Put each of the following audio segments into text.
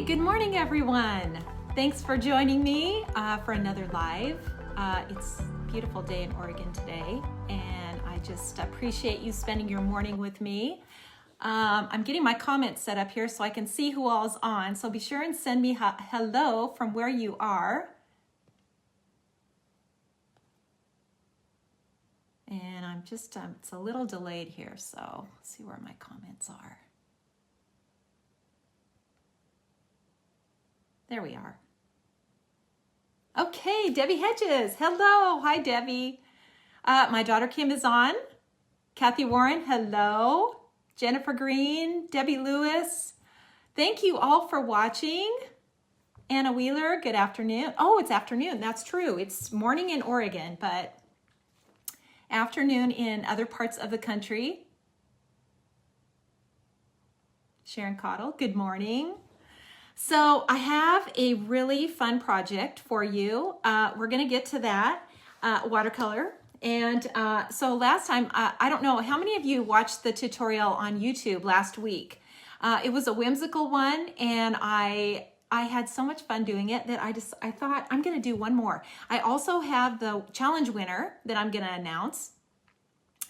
Good morning, everyone. Thanks for joining me for another live. It's a beautiful day in Oregon today, and I just appreciate you spending your morning with me. I'm getting my comments set up here so I can see who all is on, so be sure and send me hello from where you are. And I'm just, it's a little delayed here, so let's see where my comments are. There we are. Okay, Debbie Hedges, hello. Hi, Debbie. My daughter Kim is on. Kathy Warren, hello. Jennifer Green, Debbie Lewis. Thank you all for watching. Anna Wheeler, good afternoon. Oh, it's afternoon, that's true. It's morning in Oregon, but afternoon in other parts of the country. Sharon Cottle, good morning. So I have a really fun project for you. We're going to get to that, watercolor. And so last time, I don't know, how many of you watched the tutorial on YouTube last week? It was a whimsical one, and I had so much fun doing it that I thought I'm going to do one more. I also have the challenge winner that I'm going to announce.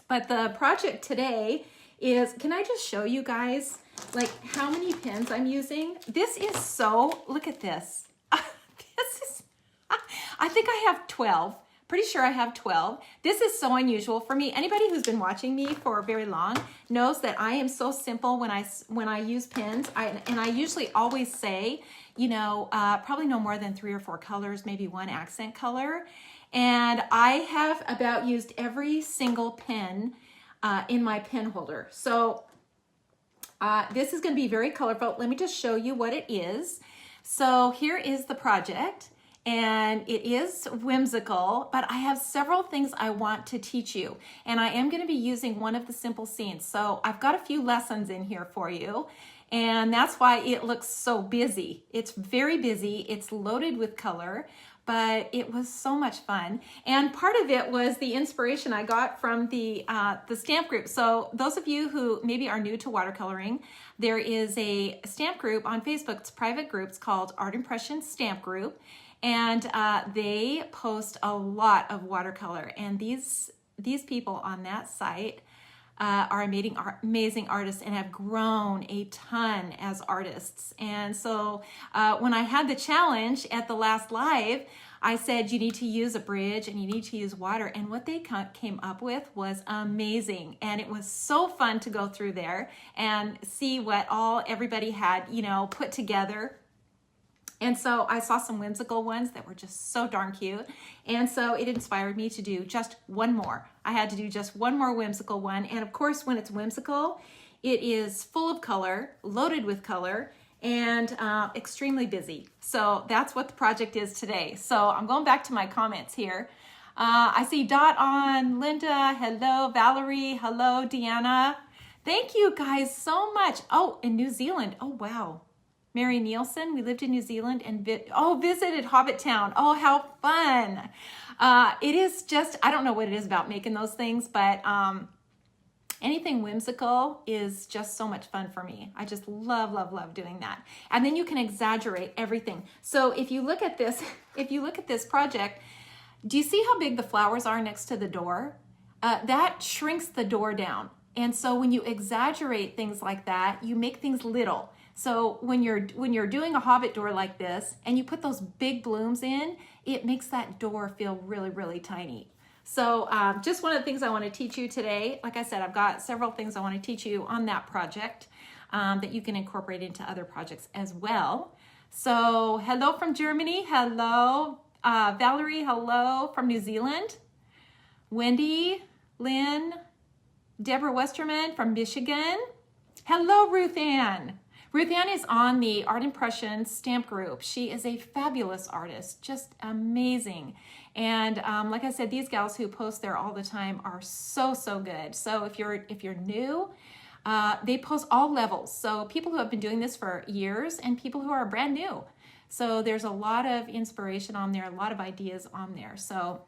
But the project today is, can I just show you guys like how many pens I'm using? This is so, look at this. I think I have 12. Pretty sure I have 12. This is so unusual for me. Anybody who's been watching me for very long knows that I am so simple when I use pens. And I usually always say, you know, probably no more than 3 or 4 colors, maybe 1 accent color. And I have about used every single pen in my pen holder. So this is going to be very colorful. Let me just show you what it is. So here is the project, and it is whimsical, but I have several things I want to teach you, and I am going to be using one of the simple scenes. So I've got a few lessons in here for you, and that's why it looks so busy. It's very busy. It's loaded with color, but it was so much fun. And part of it was the inspiration I got from the stamp group. So those of you who maybe are new to watercoloring, there is a stamp group on Facebook. It's a private group. It's called Art Impression Stamp Group. And they post a lot of watercolor. And these people on that site are amazing artists and have grown a ton as artists. And so when I had the challenge at the last live, I said you need to use a bridge and you need to use water. And what they came up with was amazing. And it was so fun to go through there and see what everybody had, you know, put together. And so I saw some whimsical ones that were just so darn cute. And so it inspired me to do just one more. I had to do just one more whimsical one. And of course, when it's whimsical, it is full of color, loaded with color, and extremely busy. So that's what the project is today. So I'm going back to my comments here. I see Dot on, Linda, hello, Valerie, hello, Deanna. Thank you guys so much. Oh, in New Zealand, oh wow. Mary Nielsen, we lived in New Zealand and visited Hobbit town. Oh, how fun. It is just, I don't know what it is about making those things, but anything whimsical is just so much fun for me. I just love, love, love doing that. And then you can exaggerate everything. So if you look at this project, do you see how big the flowers are next to the door? That shrinks the door down. And so when you exaggerate things like that, you make things little. So when you're doing a Hobbit door like this and you put those big blooms in, it makes that door feel really, really tiny. So just one of the things I want to teach you today, like I said, I've got several things I want to teach you on that project that you can incorporate into other projects as well. So hello from Germany, hello. Valerie, hello from New Zealand. Wendy, Lynn, Deborah Westerman from Michigan. Hello, Ruth Ann. Ruth Ann is on the Art Impression Stamp Group. She is a fabulous artist, just amazing. And like I said, these gals who post there all the time are so, so good. So if you're new, they post all levels. So people who have been doing this for years and people who are brand new. So there's a lot of inspiration on there, a lot of ideas on there. So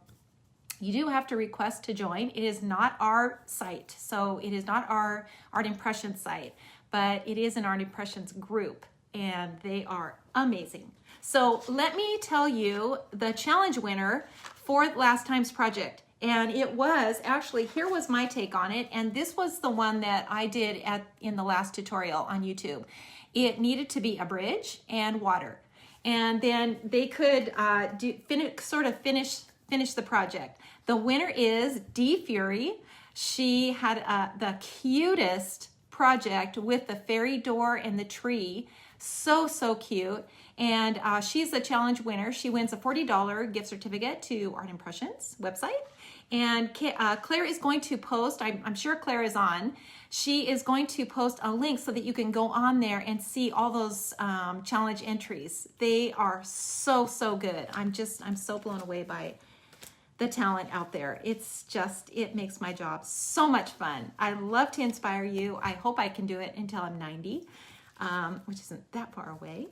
you do have to request to join. It is not our site. So it is not our Art Impression site, but it is an Art Impressions group. and they are amazing. So let me tell you the challenge winner for last time's project. And it was actually, here was my take on it. And this was the one that I did in the last tutorial on YouTube. It needed to be a bridge and water. And then they could finish the project. The winner is D Fury. She had the cutest project with the fairy door and the tree. So cute. And she's the challenge winner. She wins a $40 gift certificate to Art Impressions website. And Claire is going to post, I'm sure Claire is on, she is going to post a link so that you can go on there and see all those challenge entries. They are so good. I'm so blown away by the talent out there. It makes my job so much fun. I love to inspire you. I hope I can do it until I'm 90, which isn't that far away.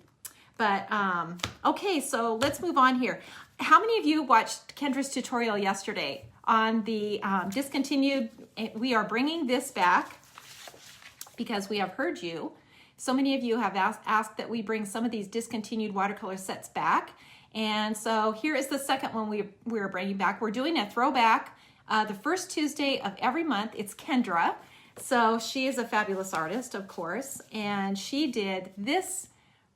But okay, so let's move on here. How many of you watched Kendra's tutorial yesterday on the discontinued? We are bringing this back because we have heard you. So many of you have asked that we bring some of these discontinued watercolor sets back. And so here is the second one we're bringing back. We're doing a throwback the first Tuesday of every month. It's Kendra. So she is a fabulous artist, of course, and she did this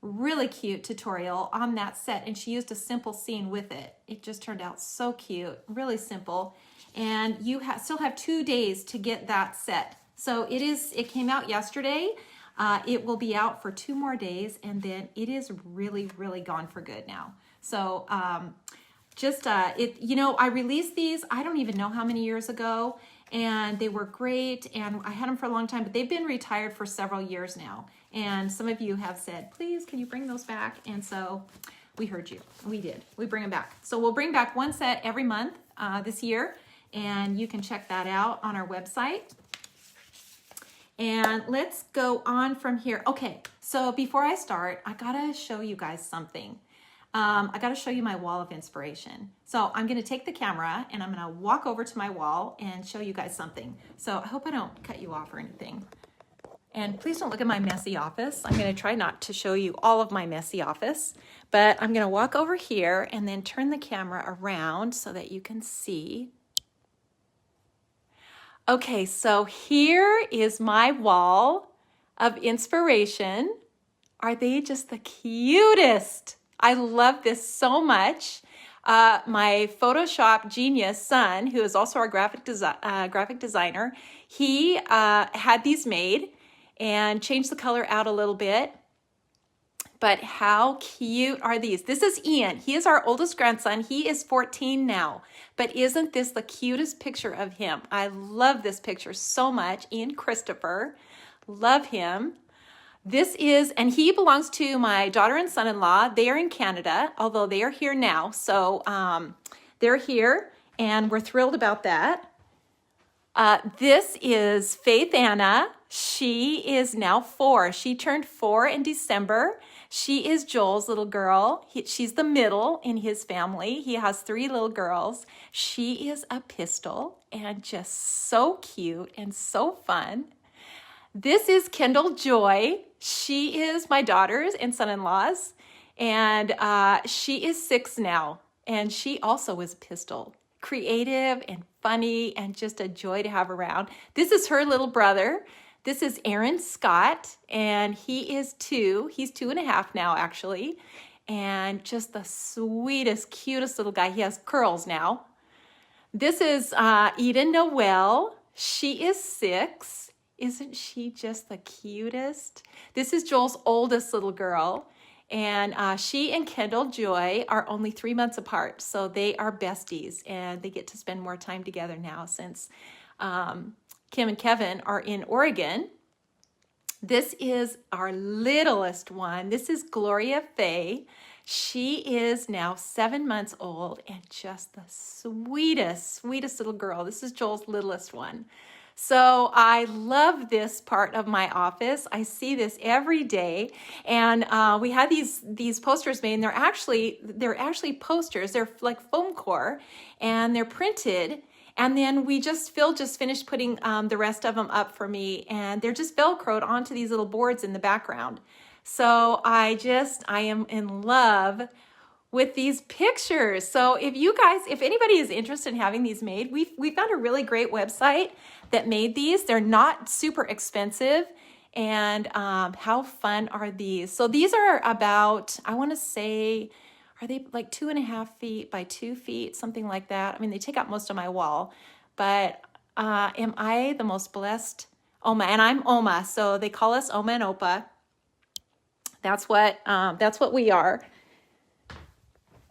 really cute tutorial on that set, and she used a simple scene with it. It just turned out so cute, really simple. And you still have 2 days to get that set. So it came out yesterday. It will be out for 2 more days, and then it is really gone for good now. So I released these, I don't even know how many years ago, and they were great, and I had them for a long time, but they've been retired for several years now. And some of you have said, please, can you bring those back? And so we heard you. We did. We bring them back. So we'll bring back one set every month this year, and you can check that out on our website. And let's go on from here. Okay, so before I start, I gotta show you guys something. I gotta show you my wall of inspiration. So I'm gonna take the camera and I'm gonna walk over to my wall and show you guys something. So I hope I don't cut you off or anything. And please don't look at my messy office. I'm gonna try not to show you all of my messy office, but I'm gonna walk over here and then turn the camera around so that you can see. Okay, so here is my wall of inspiration. Are they just the cutest? I love this so much. My Photoshop genius son, who is also our graphic designer, he had these made and changed the color out a little bit. But how cute are these? This is Ian. He is our oldest grandson. He is 14 now. But isn't this the cutest picture of him? I love this picture so much. Ian Christopher. Love him. This is, and he belongs to my daughter and son-in-law. They are in Canada, although they are here now. So they're here, and we're thrilled about that. This is Faith Anna. She is now 4. She turned 4 in December. She is Joel's little girl. She's the middle in his family. He has 3 little girls. She is a pistol and just so cute and so fun. This is Kendall Joy. She is my daughter's and son-in-law's, and she is 6 now, and she also is pistol. Creative and funny and just a joy to have around. This is her little brother. This is Aaron Scott, and he is 2. He's 2.5 now, actually, and just the sweetest, cutest little guy. He has curls now. This is Eden Noel. She is 6. Isn't she just the cutest? This is Joel's oldest little girl, and she and Kendall Joy are only 3 months apart, so they are besties, and they get to spend more time together now since Kim and Kevin are in Oregon. This is our littlest one. This is Gloria Faye. She is now 7 months old and just the sweetest little girl. This is Joel's littlest one. So I love this part of my office. I see this every day, and we had these posters made, and they're actually posters. They're like foam core, and they're printed. And then Phil just finished putting the rest of them up for me, and they're just Velcroed onto these little boards in the background. So I am in love with these pictures. So if anybody is interested in having these made, we found a really great website that made these. They're not super expensive. And how fun are these? So these are about, I want to say, are they like 2.5 feet by 2 feet, something like that? I mean, they take up most of my wall, but am I the most blessed Oma? And I'm Oma, so they call us Oma and Opa. That's what we are.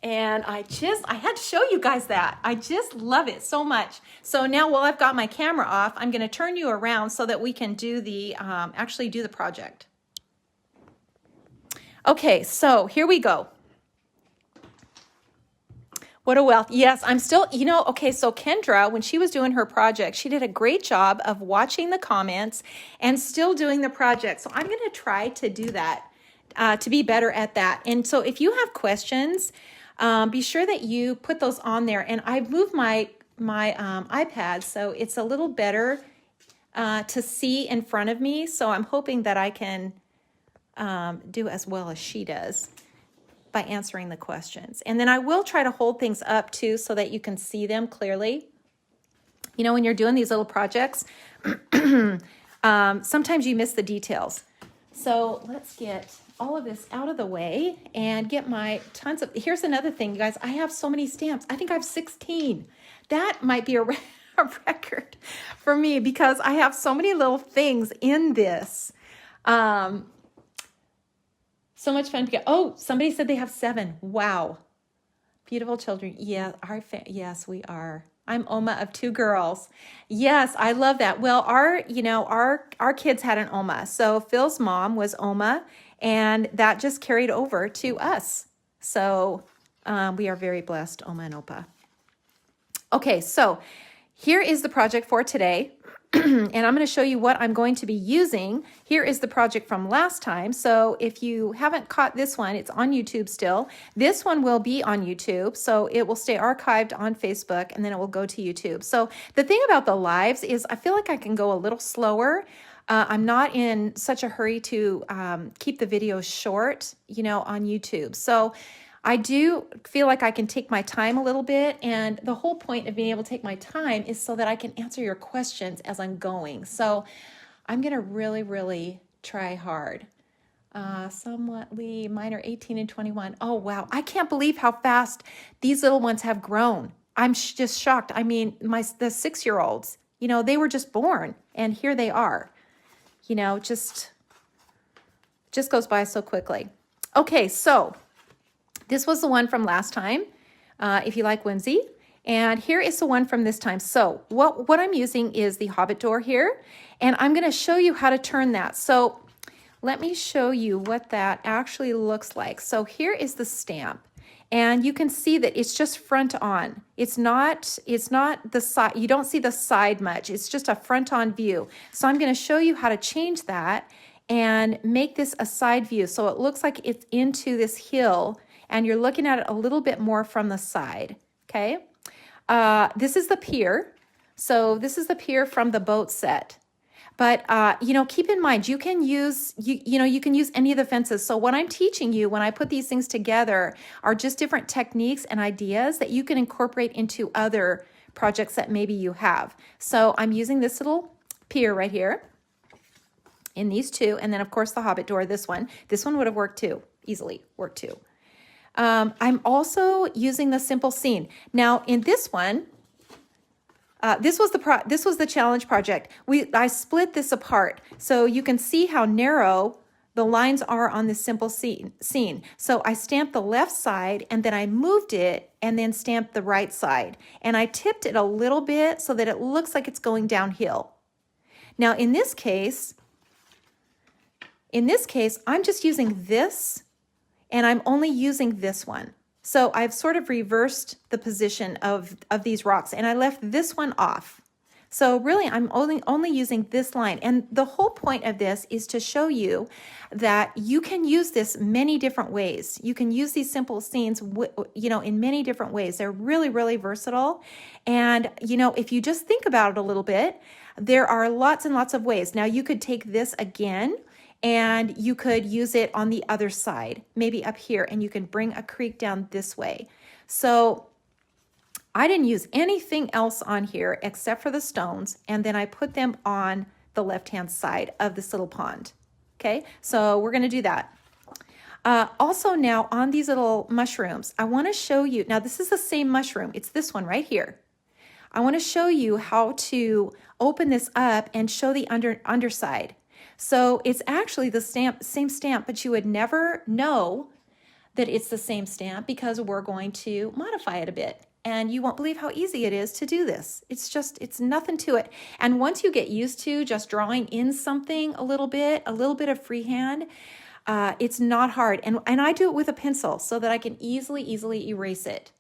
And I had to show you guys that. I just love it so much. So now while I've got my camera off, I'm going to turn you around so that we can do actually do the project. Okay, so here we go. What a wealth. Yes, I'm still, okay, so Kendra, when she was doing her project, she did a great job of watching the comments and still doing the project. So I'm going to try to do that, to be better at that. And so if you have questions, be sure that you put those on there. And I've moved my iPad so it's a little better to see in front of me. So I'm hoping that I can do as well as she does by answering the questions. And then I will try to hold things up too so that you can see them clearly. When you're doing these little projects, sometimes you miss the details. So let's get all of this out of the way and get my here's another thing, you guys. I have so many stamps. I think I have 16. That might be a record for me because I have so many little things in this. So much fun to get. Oh, somebody said they have 7. Wow. Beautiful children. Yeah, yes, we are. I'm Oma of 2 girls. Yes, I love that. Well, our kids had an Oma. So Phil's mom was Oma, and that just carried over to us. So we are very blessed, Oma and Opa. Okay, so here is the project for today. And I'm going to show you what I'm going to be using. Here is the project from last time. So if you haven't caught this one, it's on YouTube still. This one will be on YouTube. So it will stay archived on Facebook and then it will go to YouTube. So the thing about the lives is I feel like I can go a little slower. I'm not in such a hurry to keep the videos short, on YouTube. So I do feel like I can take my time a little bit, and the whole point of being able to take my time is so that I can answer your questions as I'm going. So I'm going to really, really try hard. Mine are 18 and 21. Oh, wow. I can't believe how fast these little ones have grown. I'm just shocked. I mean, the 6-year-olds, they were just born, and here they are. Just goes by so quickly. Okay, so this was the one from last time, if you like whimsy. And here is the one from this time. So what I'm using is the Hobbit door here, and I'm going to show you how to turn that. So let me show you what that actually looks like. So here is the stamp, and you can see that it's just front on. It's not the side. You don't see the side much. It's just a front on view. So I'm going to show you how to change that and make this a side view. So it looks like it's into this hill, and you're looking at it a little bit more from the side, okay? This is the pier. So this is the pier from the boat set. But, keep in mind, you can use, you can use any of the fences. So what I'm teaching you when I put these things together are just different techniques and ideas that you can incorporate into other projects that maybe you have. So I'm using this little pier right here in these 2. And then, of course, the Hobbit door, this one. This one would have worked too, easily worked too. I'm also using the simple scene. Now in this one, this was the challenge project. I split this apart so you can see how narrow the lines are on this simple scene. So I stamped the left side and then I moved it and then stamped the right side. And I tipped it a little bit so that it looks like it's going downhill. Now in this case, I'm just using this, and I'm only using this one. So I've sort of reversed the position of these rocks, and I left this one off. So really, I'm only using this line. And the whole point of this is to show you that you can use this many different ways. You can use these simple scenes, in many different ways. They're really, really versatile. And, if you just think about it a little bit, there are lots and lots of ways. Now, you could take this again and you could use it on the other side, maybe up here, and you can bring a creek down this way. So I didn't use anything else on here except for the stones, and then I put them on the left-hand side of this little pond. Okay, so we're gonna do that. Also now on these little mushrooms, I wanna show you, now this is the same mushroom, it's this one right here. I wanna show you how to open this up and show the underside. So it's actually the same stamp, but you would never know that it's the same stamp because we're going to modify it a bit. And you won't believe how easy it is to do this. It's nothing to it. And once you get used to just drawing in something a little bit of freehand, it's not hard. And I do it with a pencil so that I can easily erase it.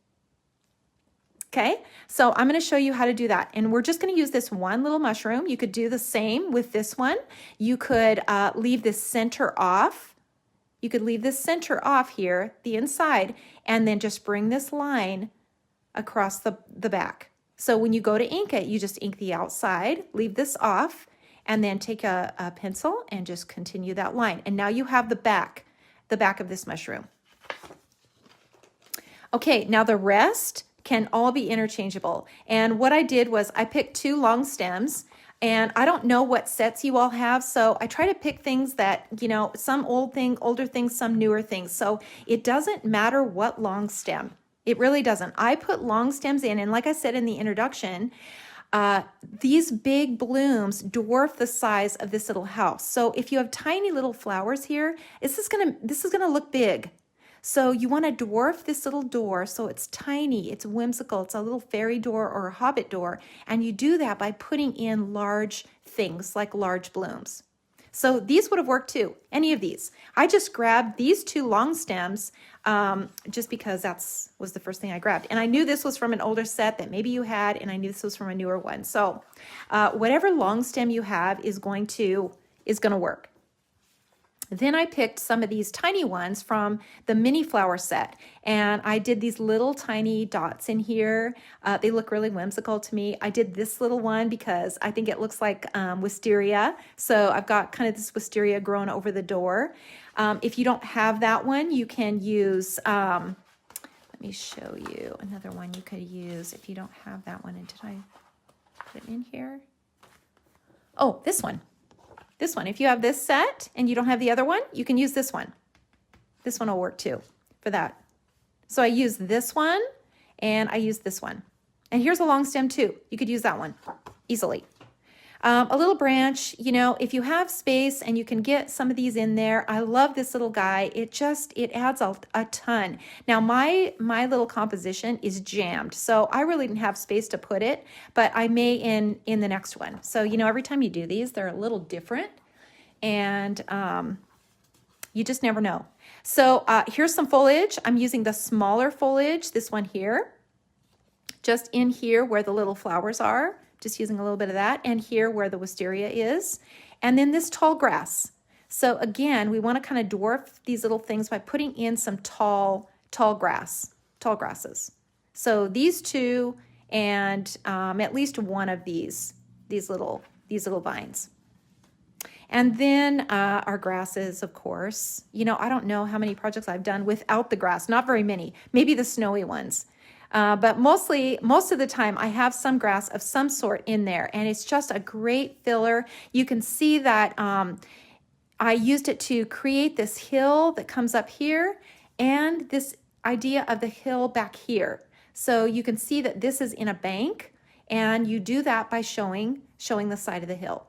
Okay, so I'm going to show you how to do that. And we're just going to use this one little mushroom. You could do the same with this one. You could leave this center off. You could leave this center off here, the inside, and then just bring this line across the back. So when you go to ink it, you just ink the outside, leave this off, and then take a pencil and just continue that line. And now you have the back of this mushroom. Okay, now the rest can all be interchangeable. And what I did was I picked 2 long stems, and I don't know what sets you all have, so I try to pick things that, you know, some older things, some newer things. So it doesn't matter what long stem. It really doesn't. I put long stems in, and like I said in the introduction, these big blooms dwarf the size of this little house. So if you have tiny little flowers here, this is gonna look big. So you want to dwarf this little door so it's tiny, it's whimsical, it's a little fairy door or a Hobbit door, and you do that by putting in large things like large blooms. So these would have worked too, any of these. I just grabbed these 2 long stems just because was the first thing I grabbed. And I knew this was from an older set that maybe you had, and I knew this was from a newer one. So whatever long stem you have is going to work. Then I picked some of these tiny ones from the mini flower set, and I did these little tiny dots in here. They look really whimsical to me. I did this little one because I think it looks like wisteria. So I've got kind of this wisteria growing over the door. If you don't have that one, you can use, let me show you another one you could use if you don't have that one. And did I put it in here? Oh, this one. This one, if you have this set and you don't have the other one, you can use this one. This one will work too for that. So I use this one and I use this one. And here's a long stem too. You could use that one easily. A little branch, you know, if you have space and you can get some of these in there. I love this little guy. It adds a ton. Now my little composition is jammed, so I really didn't have space to put it, but I may in the next one. So, you know, every time you do these, they're a little different, and you just never know. So here's some foliage. I'm using the smaller foliage, this one here, just in here where the little flowers are. Just using a little bit of that, and here where the wisteria is, and then this tall grass. So again, we want to kind of dwarf these little things by putting in some tall grasses. So these 2 and at least one of these little vines. And then our grasses, of course. You know, I don't know how many projects I've done without the grass. Not very many. Maybe the snowy ones. But most of the time I have some grass of some sort in there, and it's just a great filler. You can see that I used it to create this hill that comes up here and this idea of the hill back here. So you can see that this is in a bank, and you do that by showing the side of the hill.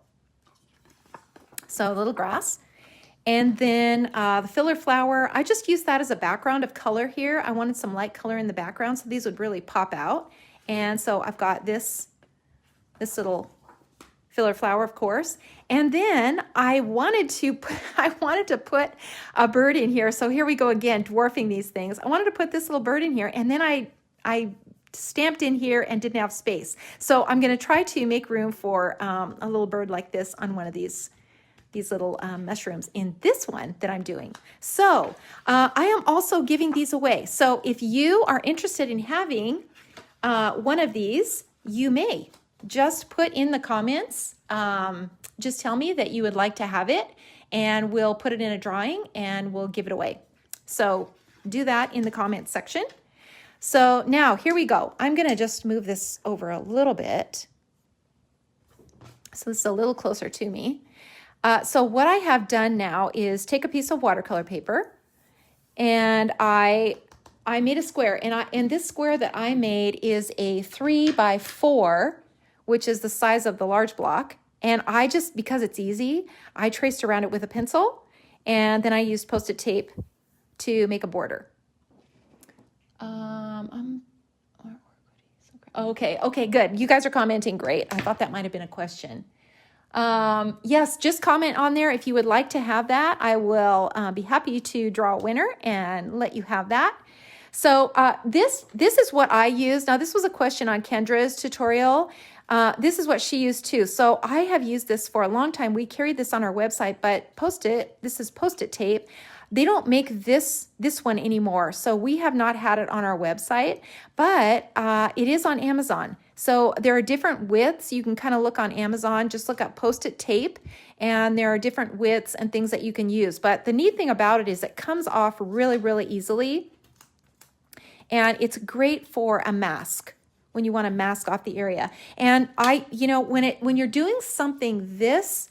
So a little grass. And then the filler flower, I just used that as a background of color here. I wanted some light color in the background, so these would really pop out. And so I've got this little filler flower, of course. And then I wanted to put a bird in here. So here we go again, dwarfing these things. I wanted to put this little bird in here, and then I stamped in here and didn't have space. So I'm going to try to make room for a little bird like this on one of these little mushrooms in this one that I'm doing. So I am also giving these away. So if you are interested in having one of these, you may just put in the comments, just tell me that you would like to have it, and we'll put it in a drawing and we'll give it away. So do that in the comments section. So now here we go. I'm going to just move this over a little bit. So this is a little closer to me. So what I have done now is take a piece of watercolor paper, and I made a square, and this square that I made is a 3 by 4, which is the size of the large block. And I just, because it's easy, I traced around it with a pencil, and then I used Post-it tape to make a border. Okay, good. You guys are commenting, great. I thought that might have been a question. Yes, just comment on there if you would like to have that. I will be happy to draw a winner and let you have that. So this is what I used. Now, this was a question on Kendra's tutorial. This is what she used too. So I have used this for a long time. We carried this on our website, but this is Post-it tape. They don't make this one anymore. So we have not had it on our website, but it is on Amazon. So there are different widths. You can kind of look on Amazon, just look up Post-it tape, and there are different widths and things that you can use. But the neat thing about it is it comes off really, really easily. And it's great for a mask when you want to mask off the area. And when you're doing something this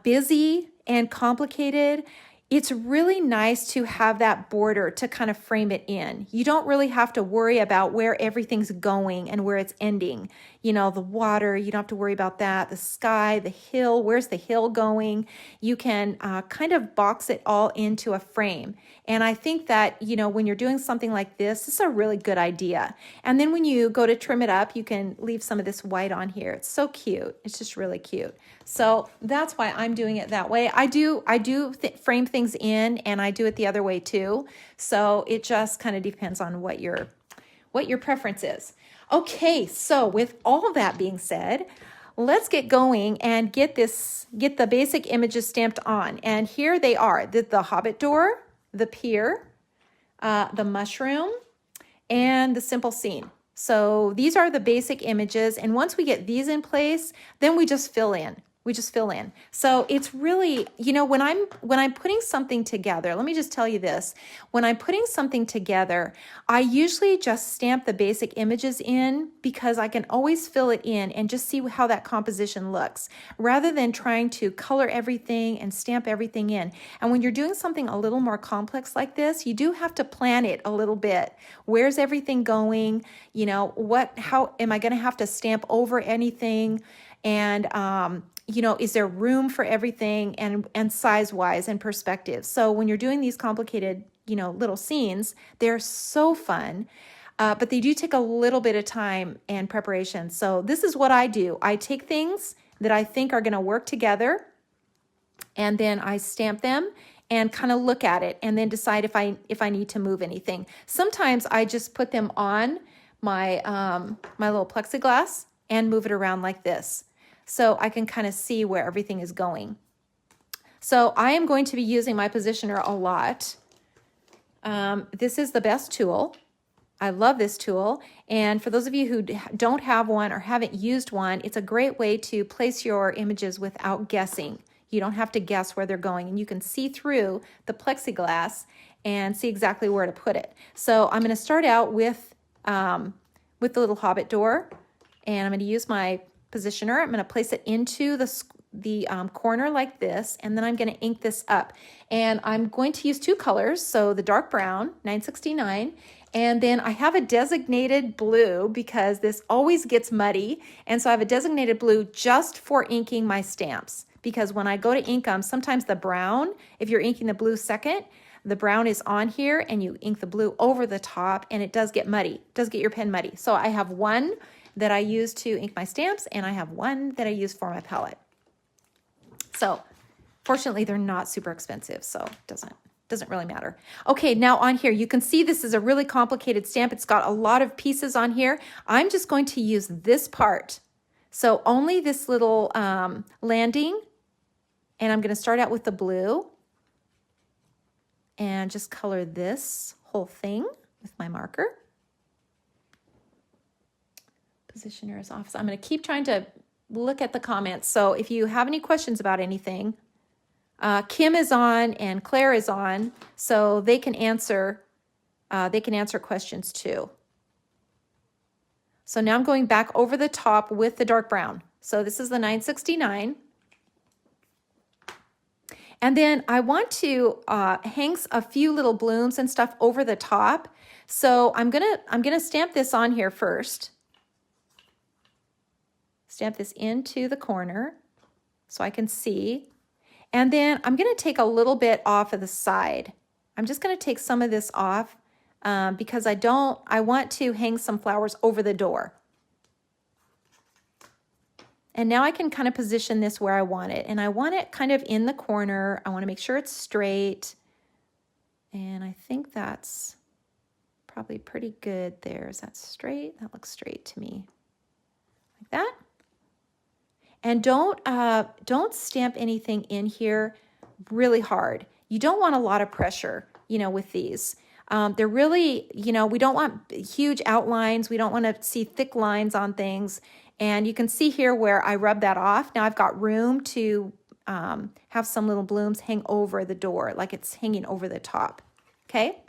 busy and complicated, it's really nice to have that border to kind of frame it in. You don't really have to worry about where everything's going and where it's ending. You know, the water, you don't have to worry about that. The sky, the hill, where's the hill going? You can kind of box it all into a frame. And I think that, when you're doing something like this is a really good idea. And then when you go to trim it up, you can leave some of this white on here. It's so cute. It's just really cute. So that's why I'm doing it that way. I do frame things in, and I do it the other way too. So it just kind of depends on what your preference is. Okay, so with all that being said, let's get going and get the basic images stamped on. And here they are: the Hobbit door, the pier, the mushroom, and the simple scene. So these are the basic images. And once we get these in place, then we just fill in. So it's really, when I'm putting something together, let me just tell you this. When I'm putting something together, I usually just stamp the basic images in, because I can always fill it in and just see how that composition looks, rather than trying to color everything and stamp everything in. And when you're doing something a little more complex like this, you do have to plan it a little bit. Where's everything going? How am I going to have to stamp over anything? And, is there room for everything, and size-wise and perspective? So when you're doing these complicated, little scenes, they're so fun, but they do take a little bit of time and preparation. So this is what I do. I take things that I think are going to work together, and then I stamp them and kind of look at it, and then decide if I need to move anything. Sometimes I just put them on my my little plexiglass and move it around like this, so I can kind of see where everything is going. So I am going to be using my positioner a lot. This is the best tool. I love this tool. And for those of you who don't have one or haven't used one, it's a great way to place your images without guessing. You don't have to guess where they're going, and you can see through the plexiglass and see exactly where to put it. So I'm going to start out with the little Hobbit door, and I'm going to use my positioner. I'm going to place it into the corner like this, and then I'm going to ink this up. And I'm going to use two colors, so the dark brown, 969, and then I have a designated blue, because this always gets muddy, and so I have a designated blue just for inking my stamps, because when I go to ink them, sometimes the brown, if you're inking the blue second, the brown is on here, and you ink the blue over the top, and it does get muddy. It does get your pen muddy. So I have one that I use to ink my stamps, and I have one that I use for my palette. So fortunately, they're not super expensive, so it doesn't really matter. Okay, now on here, you can see this is a really complicated stamp. It's got a lot of pieces on here. I'm just going to use this part. So only this little landing, and I'm going to start out with the blue and just color this whole thing with my marker. Positioner is off. So I'm going to keep trying to look at the comments. So if you have any questions about anything, Kim is on and Claire is on, so they can answer questions too. So now I'm going back over the top with the dark brown. So this is the 969. And then I want to hang a few little blooms and stuff over the top. So I'm gonna stamp this on here first. Stamp this into the corner so I can see. And then I'm gonna take a little bit off of the side. I'm just gonna take some of this off because I want to hang some flowers over the door. And now I can kind of position this where I want it. And I want it kind of in the corner. I want to make sure it's straight. And I think that's probably pretty good there. Is that straight? That looks straight to me. Like that. And don't stamp anything in here really hard. You don't want a lot of pressure, with these. They're really, we don't want huge outlines. We don't want to see thick lines on things. And you can see here where I rub that off. Now I've got room to have some little blooms hang over the door, like it's hanging over the top. Okay,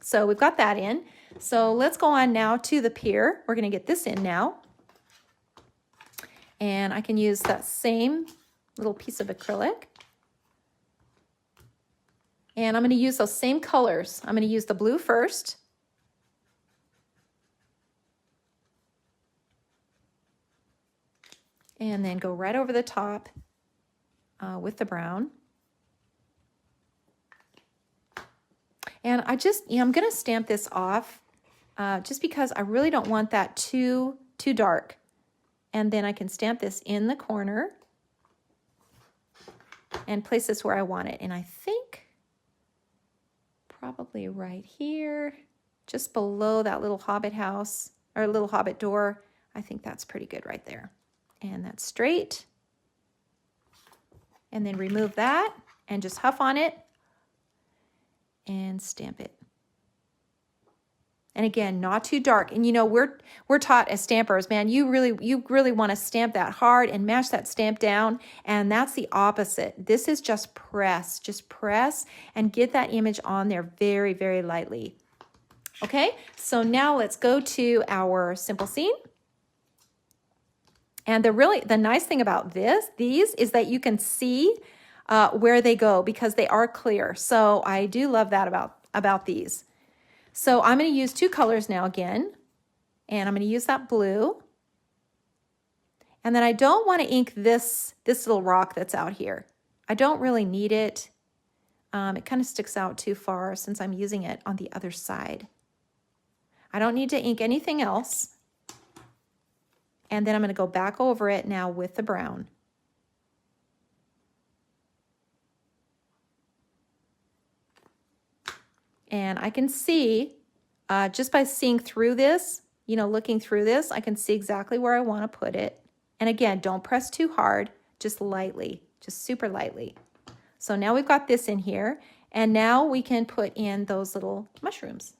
so we've got that in. So let's go on now to the pier. We're going to get this in now. And I can use that same little piece of acrylic. And I'm going to use those same colors. I'm going to use the blue first. And then go right over the top with the brown. And I'm going to stamp this off just because I really don't want that too dark. And then I can stamp this in the corner and place this where I want it. And I think probably right here, just below that little Hobbit house or little Hobbit door. I think that's pretty good right there. And that's straight. And then remove that and just huff on it and stamp it. And again, not too dark. And we're taught as stampers, man, you really want to stamp that hard and mash that stamp down. And that's the opposite. This is just press and get that image on there very, very lightly. Okay, so now let's go to our simple scene. And the nice thing about these is that you can see where they go because they are clear. So I do love that about these. So I'm going to use two colors now again, and I'm going to use that blue. And then I don't want to ink this little rock that's out here. I don't really need it. It kind of sticks out too far since I'm using it on the other side. I don't need to ink anything else. And then I'm going to go back over it now with the brown. And I can see, just by seeing through this, looking through this, I can see exactly where I want to put it. And again, don't press too hard, just lightly, just super lightly. So now we've got this in here, and now we can put in those little mushrooms.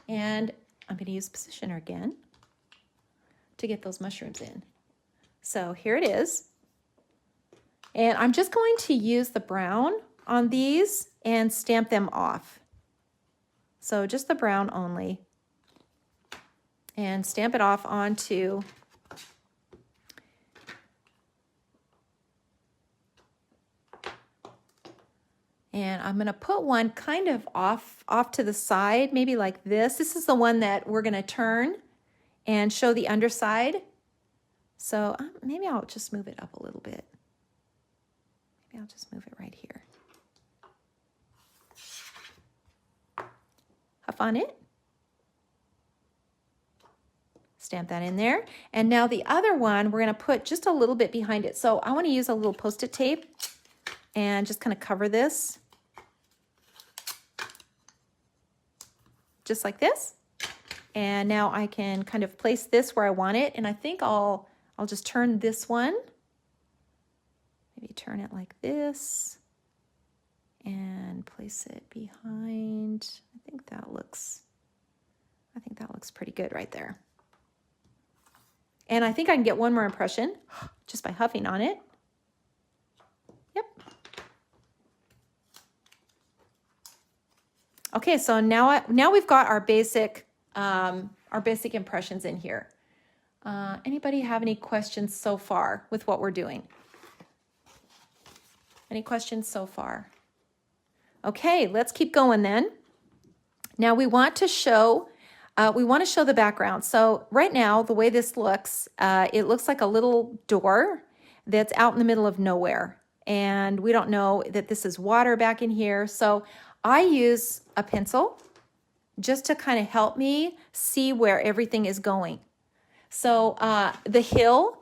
And I'm going to use positioner again to get those mushrooms in. So here it is. And I'm just going to use the brown on these and stamp them off. So just the brown only. And stamp it off onto and I'm going to put one kind of off to the side, maybe like this. This is the one that we're going to turn and show the underside. So maybe I'll just move it up a little bit. Maybe I'll just move it right here. Huff on it. Stamp that in there. And now the other one, we're going to put just a little bit behind it. So I want to use a little Post-it tape and just kind of cover this. Just like this. And now I can kind of place this where I want it. And I think I'll just turn this one. Maybe turn it like this. And place it behind. I think that looks pretty good right there. And I think I can get one more impression just by huffing on it. Yep. Okay, so now we've got our basic impressions in here. Anybody have any questions so far with what we're doing? Any questions so far? Okay, let's keep going then. Now we want to show the background. So right now, the way this looks, it looks like a little door that's out in the middle of nowhere. And we don't know that this is water back in here. So I use a pencil just to kind of help me see where everything is going. So the hill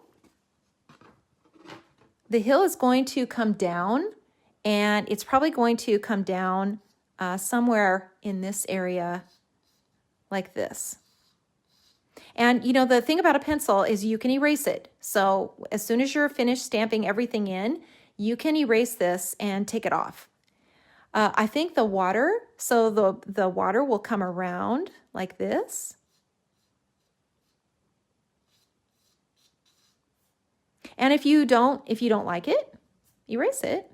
is going to come down, and it's probably going to come down somewhere in this area like this. And you know, the thing about a pencil is you can erase it. So as soon as you're finished stamping everything in, you can erase this and take it off. I think the water will come around like this. And if you don't like it, erase it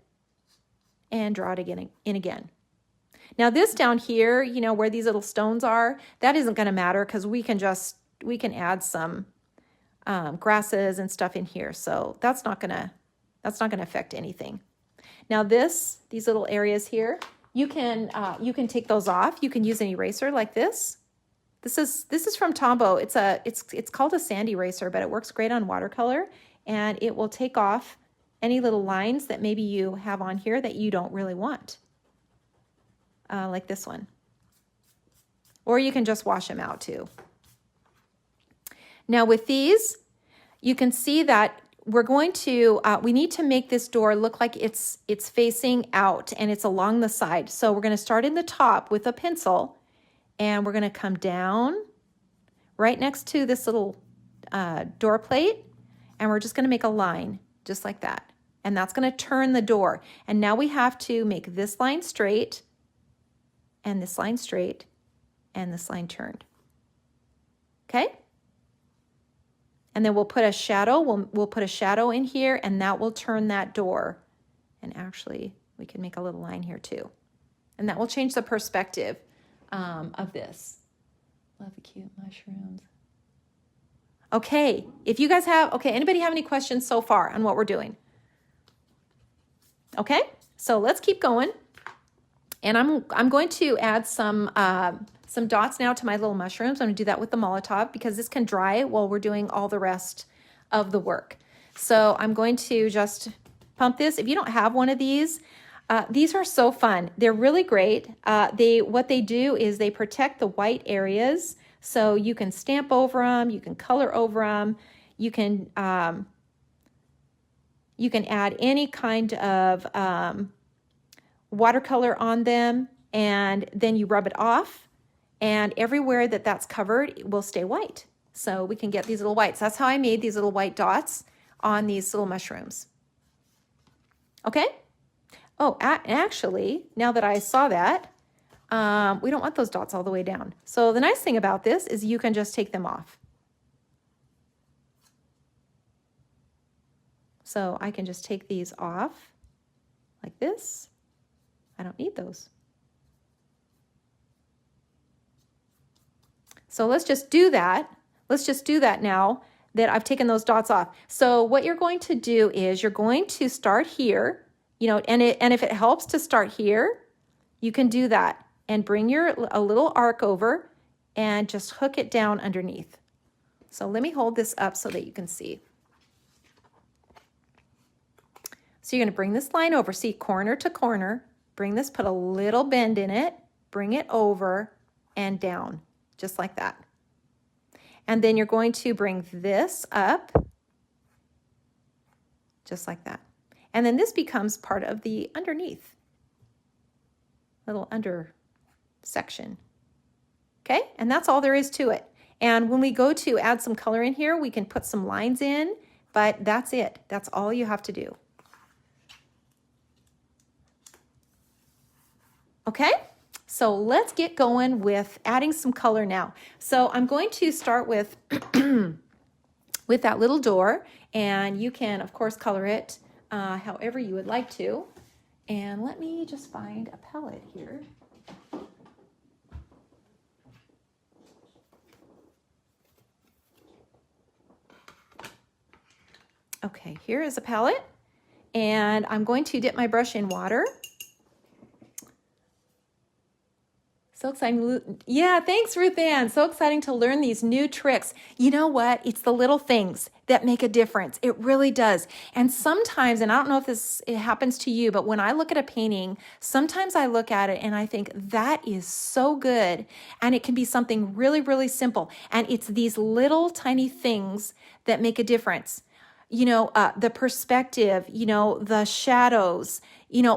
and draw it again. Now this down here, you know, where these little stones are, that isn't going to matter because we can add some grasses and stuff in here. So that's not going to affect anything. Now these little areas here, you can take those off. You can use an eraser like this. This is from Tombow. It's called a sand eraser, but it works great on watercolor, and it will take off any little lines that maybe you have on here that you don't really want. Like this one. Or you can just wash them out too. Now with these, you can see that we're going to, we need to make this door look like it's facing out and it's along the side. So we're going to start in the top with a pencil, and we're going to come down right next to this little door plate, and we're just going to make a line just like that. And that's going to turn the door. And now we have to make this line straight, and this line straight, and this line turned. Okay? And then we'll put a shadow. We'll put a shadow in here, and that will turn that door. And actually, we can make a little line here too. And that will change the perspective of this. Love the cute mushrooms. Okay, if you guys anybody have any questions so far on what we're doing? Okay, so let's keep going. And I'm going to add some dots now to my little mushrooms. I'm going to do that with the Molotov because this can dry while we're doing all the rest of the work. So I'm going to just pump this. If you don't have one of these are so fun. They're really great. What they do is they protect the white areas, so you can stamp over them, you can color over them, you can add any kind of watercolor on them, and then you rub it off, and everywhere that's covered will stay white. So we can get these little whites. That's how I made these little white dots on these little mushrooms. Okay? Oh, actually, now that I saw that, we don't want those dots all the way down. So the nice thing about this is you can just take them off. So I can just take these off like this. I don't need those. So let's just do that. Let's just do that now that I've taken those dots off. So what you're going to do is you're going to start here, you know, and if it helps to start here, you can do that and bring a little arc over and just hook it down underneath. So let me hold this up so that you can see. So you're going to bring this line over, see, corner to corner, bring this, put a little bend in it, bring it over and down, just like that. And then you're going to bring this up, just like that. And then this becomes part of the underneath, little under section. Okay, and that's all there is to it. And when we go to add some color in here, we can put some lines in, but that's it. That's all you have to do. Okay, so let's get going with adding some color now. So I'm going to start with, with that little door, and you can, of course, color it however you would like to. And let me just find a palette here. Okay, here is a palette, and I'm going to dip my brush in water. So exciting. Yeah, thanks, Ruth Ann. So exciting to learn these new tricks. You know what? It's the little things that make a difference. It really does. And sometimes, and I don't know if it happens to you, but when I look at a painting, sometimes I look at it and I think that is so good. And it can be something really, really simple. And it's these little tiny things that make a difference. The perspective, the shadows,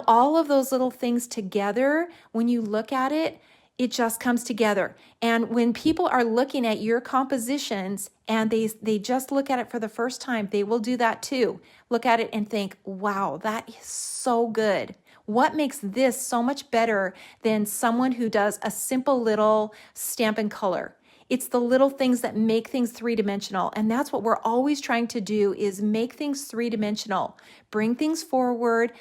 all of those little things together, when you look at it, it just comes together. And when people are looking at your compositions and they just look at it for the first time, they will do that too. Look at it and think, wow, that is so good. What makes this so much better than someone who does a simple little Stampin' Color? It's the little things that make things three-dimensional. And that's what we're always trying to do, is make things three-dimensional. Bring things forward,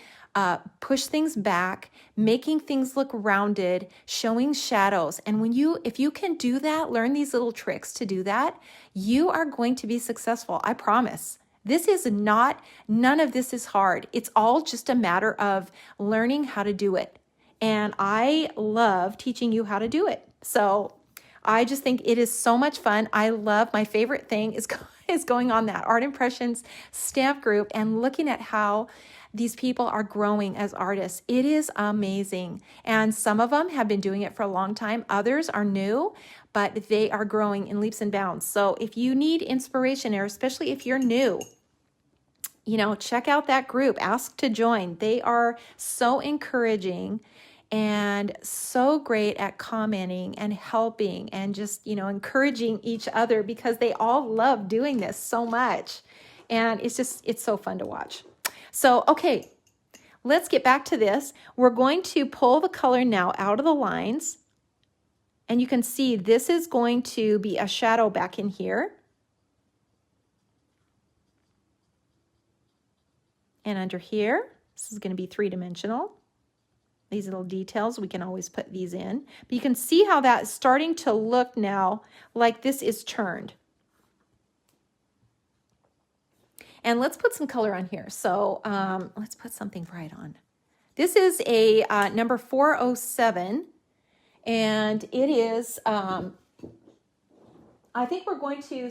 push things back, making things look rounded, showing shadows. And if you can do that, learn these little tricks to do that, you are going to be successful. I promise. None of this is hard. It's all just a matter of learning how to do it. And I love teaching you how to do it. So I just think it is so much fun. My favorite thing is going on that Art Impressions stamp group and looking at how these people are growing as artists. It is amazing. And some of them have been doing it for a long time. Others are new, but they are growing in leaps and bounds. So if you need inspiration, or especially if you're new, check out that group. Ask to join. They are so encouraging and so great at commenting and helping and just, encouraging each other, because they all love doing this so much. And it's so fun to watch. So, okay, let's get back to this. We're going to pull the color now out of the lines. And you can see this is going to be a shadow back in here. And under here, this is going to be three-dimensional. These little details, we can always put these in. But you can see how that's starting to look now like this is turned. And let's put some color on here. So let's put something bright on. This is a number 407, and it is, I think we're going to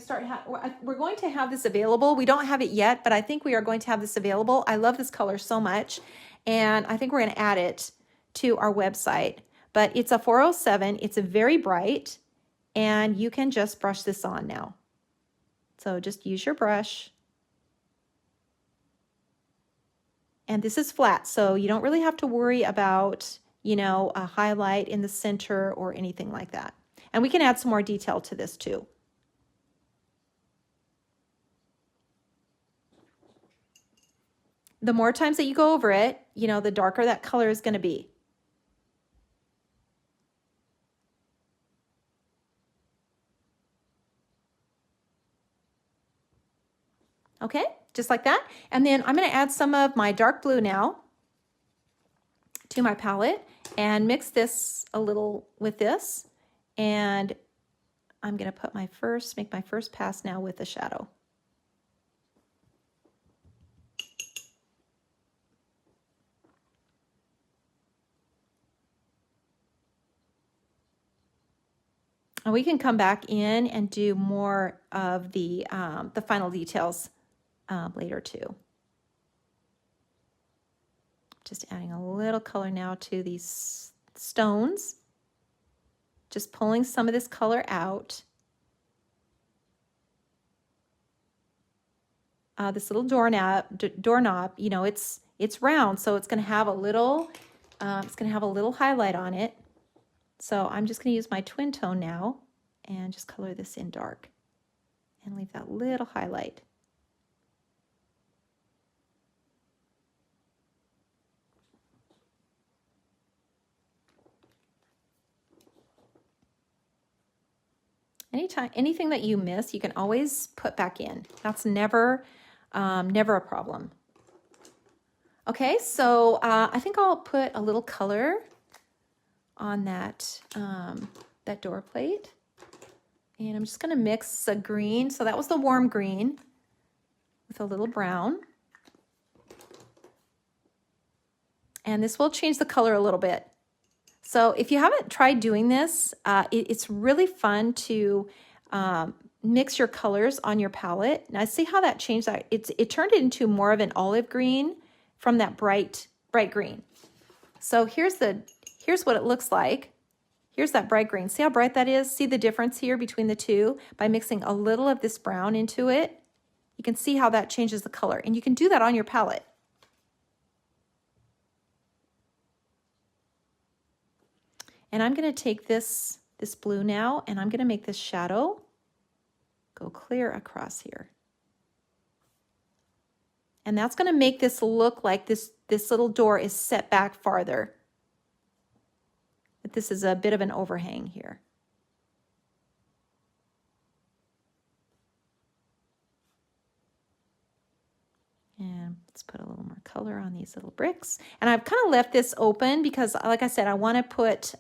we're going to have this available. We don't have it yet, but I think we are going to have this available. I love this color so much, and I think we're going to add it to our website. But it's a 407. It's a very bright, and you can just brush this on now. So just use your brush. And this is flat, so you don't really have to worry about, a highlight in the center or anything like that. And we can add some more detail to this too. The more times that you go over it, the darker that color is going to be. Okay, just like that. And then I'm going to add some of my dark blue now to my palette and mix this a little with this. And I'm going to make my first pass now with the shadow. And we can come back in and do more of the final details later too. Just adding a little color now to these stones. Just pulling some of this color out. This little doorknob, it's round, so it's going to have a little highlight on it. So I'm just going to use my twin tone now and just color this in dark and leave that little highlight. Anything that you miss, you can always put back in. That's never a problem. Okay, so I think I'll put a little color on that door plate. And I'm just going to mix a green. So that was the warm green. with a little brown. And this will change the color a little bit. So if you haven't tried doing this, it's really fun to mix your colors on your palette. Now see how that changed that? It turned it into more of an olive green from that bright green. So here's what it looks like. Here's that bright green. See how bright that is? See the difference here between the two by mixing a little of this brown into it? You can see how that changes the color, and you can do that on your palette. And I'm going to take this blue now, and I'm going to make this shadow go clear across here. And that's going to make this look like this little door is set back farther. But this is a bit of an overhang here. And let's put a little more color on these little bricks. And I've kind of left this open because, like I said, I want to put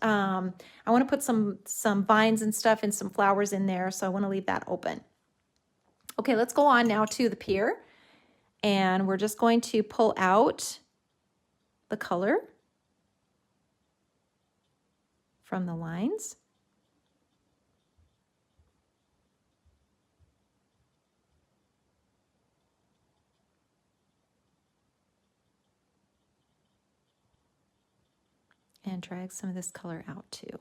some vines and stuff and some flowers in there. So I want to leave that open. Okay, let's go on now to the pier. And we're just going to pull out the color from the lines. And drag some of this color out too.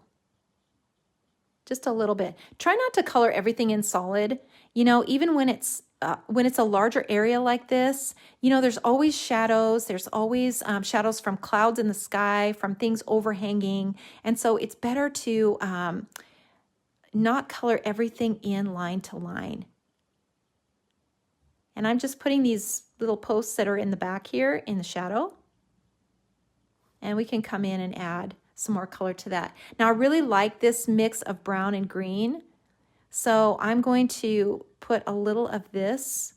Just a little bit. Try not to color everything in solid. You know, even when it's a larger area like this, you know, there's always shadows. There's always shadows from clouds in the sky, from things overhanging. And so it's better to not color everything in line to line. And I'm just putting these little posts that are in the back here in the shadow. And we can come in and add some more color to that. Now I really like this mix of brown and green. So I'm going to put a little of this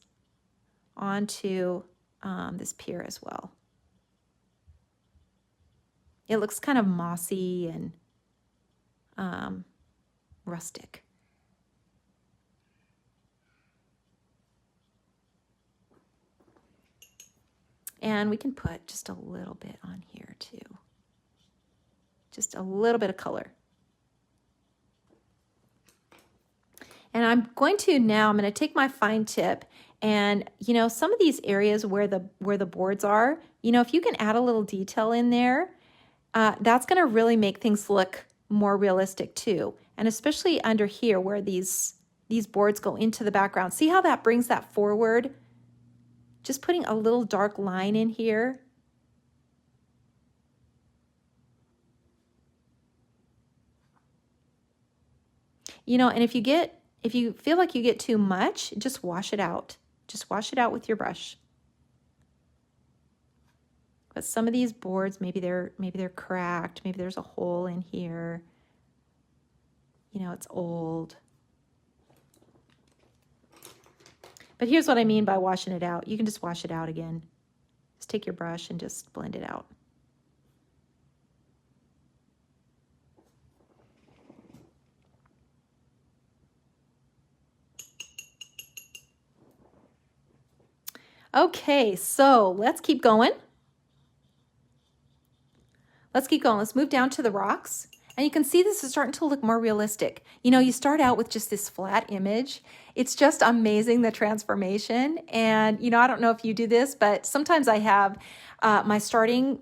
onto this pier as well. It looks kind of mossy and rustic. And we can put just a little bit on here too. Just a little bit of color. And I'm going to take my fine tip and, you know, some of these areas where the boards are, you know, if you can add a little detail in there, that's going to really make things look more realistic too. And especially under here where these boards go into the background. See how that brings that forward? Just putting a little dark line in here. You know, and if you feel like you get too much, just wash it out. Just wash it out with your brush. But some of these boards, maybe they're cracked, maybe there's a hole in here. You know, it's old. But here's what I mean by washing it out. You can just wash it out again. Just take your brush and just blend it out. Okay, so let's keep going. Let's keep going. Let's move down to the rocks. And you can see this is starting to look more realistic. You know, you start out with just this flat image. It's just amazing, the transformation. And, you know, I don't know if you do this, but sometimes I have my starting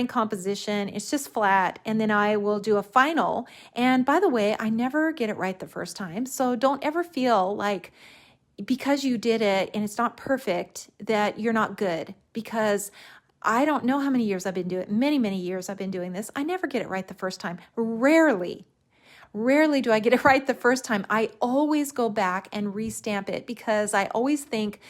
composition, it's just flat. And then I will do a final. And by the way, I never get it right the first time. So don't ever feel like because you did it and it's not perfect that you're not good, because I don't know how many years I've been doing it. Many years I've been doing this. I never get it right the first time. Rarely do I get it right the first time. I always go back and restamp it because I always think,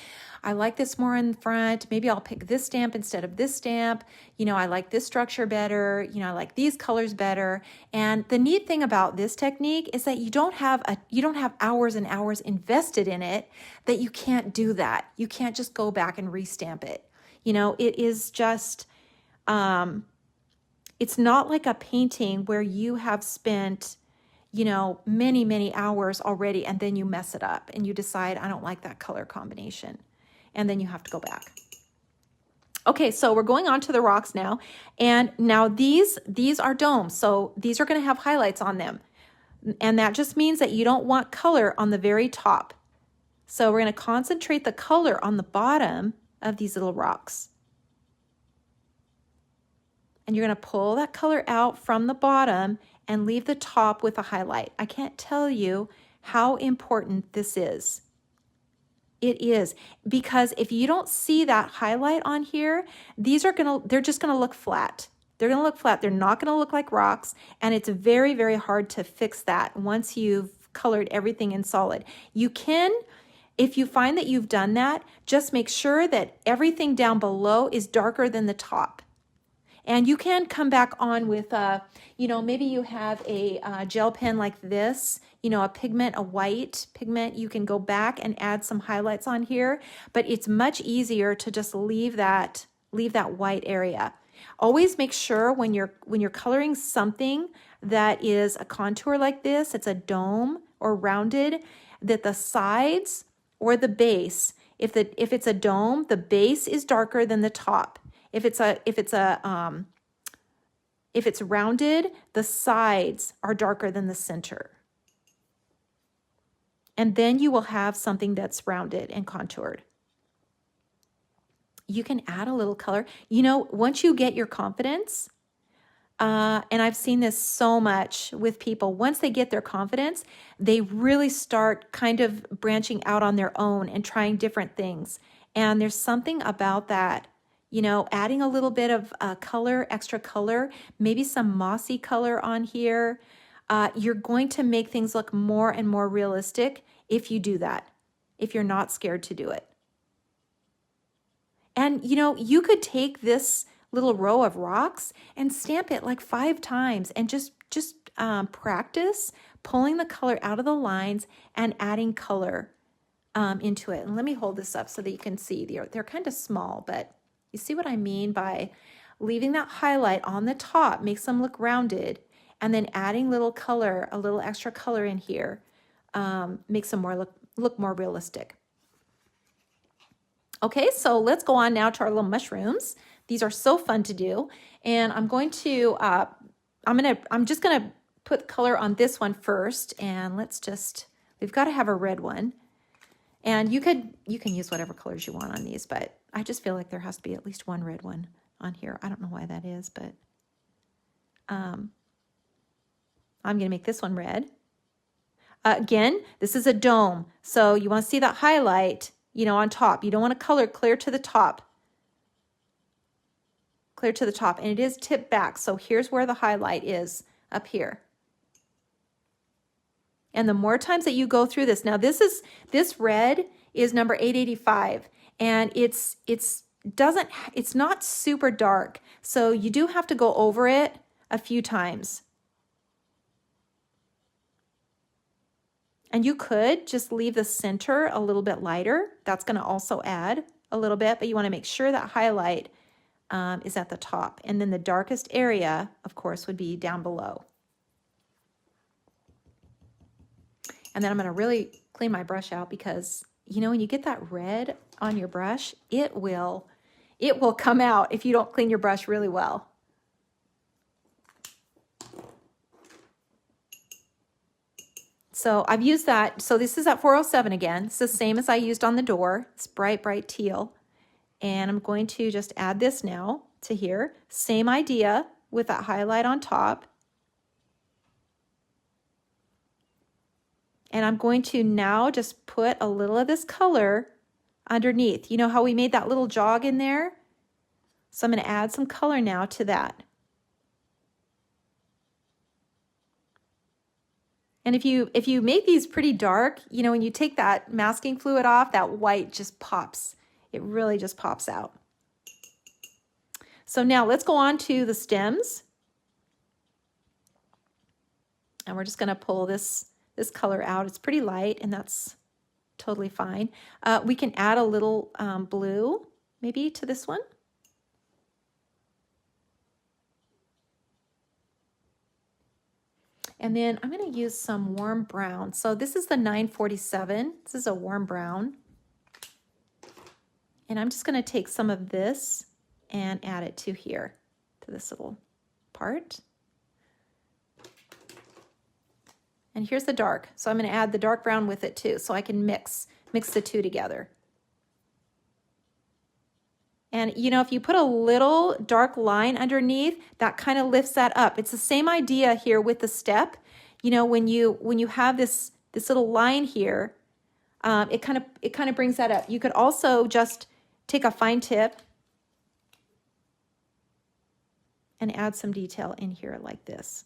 I like this more in front. Maybe I'll pick this stamp instead of this stamp. You know, I like this structure better. You know, I like these colors better. And the neat thing about this technique is that you don't have hours and hours invested in it, that you can't do that. You can't just go back and restamp it. You know, it is just, it's not like a painting where you have spent, you know, many hours already and then you mess it up and you decide, I don't like that color combination. and then you have to go back. Okay, so we're going on to the rocks now. And now these are domes. So these are going to have highlights on them. And that just means that you don't want color on the very top. So we're going to concentrate the color on the bottom of these little rocks. And you're going to pull that color out from the bottom and leave the top with a highlight. I can't tell you how important this is. It is, because if you don't see that highlight on here, they're just gonna look flat. They're gonna look flat. They're not gonna look like rocks, and it's very, very hard to fix that once you've colored everything in solid. You can, if you find that you've done that, just make sure that everything down below is darker than the top. And you can come back on with, maybe you have a gel pen like this, a pigment, a white pigment. You can go back and add some highlights on here, but it's much easier to just leave that white area. Always make sure when you're coloring something that is a contour like this, it's a dome or rounded, that the sides or the base, if it's a dome, the base is darker than the top. If it's rounded, the sides are darker than the center. And then you will have something that's rounded and contoured. You can add a little color. Once you get your confidence, and I've seen this so much with people, once they get their confidence, they really start kind of branching out on their own and trying different things. And there's something about that. Adding a little bit of color, extra color, maybe some mossy color on here. You're going to make things look more and more realistic if you do that, if you're not scared to do it. And, you could take this little row of rocks and stamp it like 5 times and just practice pulling the color out of the lines and adding color into it. And let me hold this up so that you can see. They're kind of small, but you see what I mean by leaving that highlight on the top, makes them look rounded, and then adding little color, a little extra color in here, makes them look more realistic. Okay, so let's go on now to our little mushrooms. These are so fun to do, and I'm going to I'm just gonna put color on this one first, and we've got to have a red one. And you can use whatever colors you want on these, but I just feel like there has to be at least one red one on here. I don't know why that is, but I'm going to make this one red. Again, this is a dome, so you want to see that highlight, on top. You don't want to color clear to the top. Clear to the top, and it is tipped back, so here's where the highlight is, up here. And the more times that you go through this, now this red is number 885, and it's not super dark, so you do have to go over it a few times. And you could just leave the center a little bit lighter. That's going to also add a little bit, but you want to make sure that highlight is at the top. And then the darkest area, of course, would be down below. And then I'm going to really clean my brush out because, when you get that red on your brush, it will come out if you don't clean your brush really well. So I've used that. So this is at 407 again. It's the same as I used on the door. It's bright, bright teal. And I'm going to just add this now to here. Same idea with that highlight on top. And I'm going to now just put a little of this color underneath. You know how we made that little jog in there? So I'm going to add some color now to that. And if you make these pretty dark, when you take that masking fluid off, that white just pops. It really just pops out. So now let's go on to the stems. And we're just going to pull this color out. It's pretty light, and that's totally fine. We can add a little blue maybe to this one. And then I'm going to use some warm brown. So this is the 947. This is a warm brown. And I'm just going to take some of this and add it to here, to this little part. And here's the dark. So I'm going to add the dark brown with it too, so I can mix the two together. And you know, if you put a little dark line underneath, that kind of lifts that up. It's the same idea here with the step. You know, when you have this little line here, it kind of brings that up. You could also just take a fine tip and add some detail in here like this.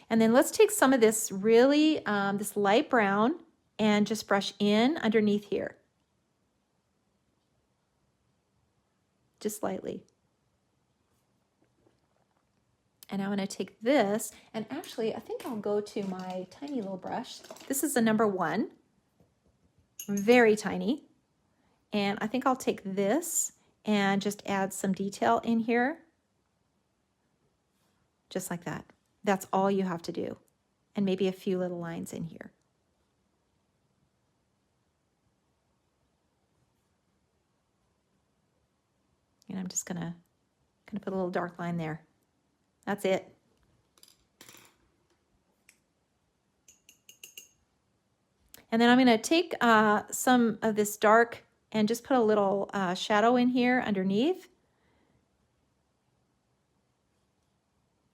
And then let's take some of this really, this light brown and just brush in underneath here. Just slightly. And I'm going to take this, and actually I think I'll go to my tiny little brush. This is the number 1, very tiny. And I think I'll take this and just add some detail in here. Just like that. That's all you have to do. And maybe a few little lines in here. And I'm just gonna put a little dark line there. That's it. And then I'm gonna take some of this dark and just put a little shadow in here underneath.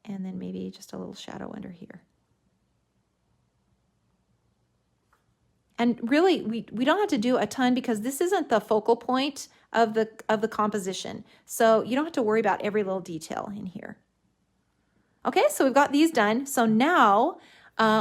And then maybe just a little shadow under here. And really, we don't have to do a ton because this isn't the focal point of the composition. So you don't have to worry about every little detail in here. Okay, so we've got these done. So now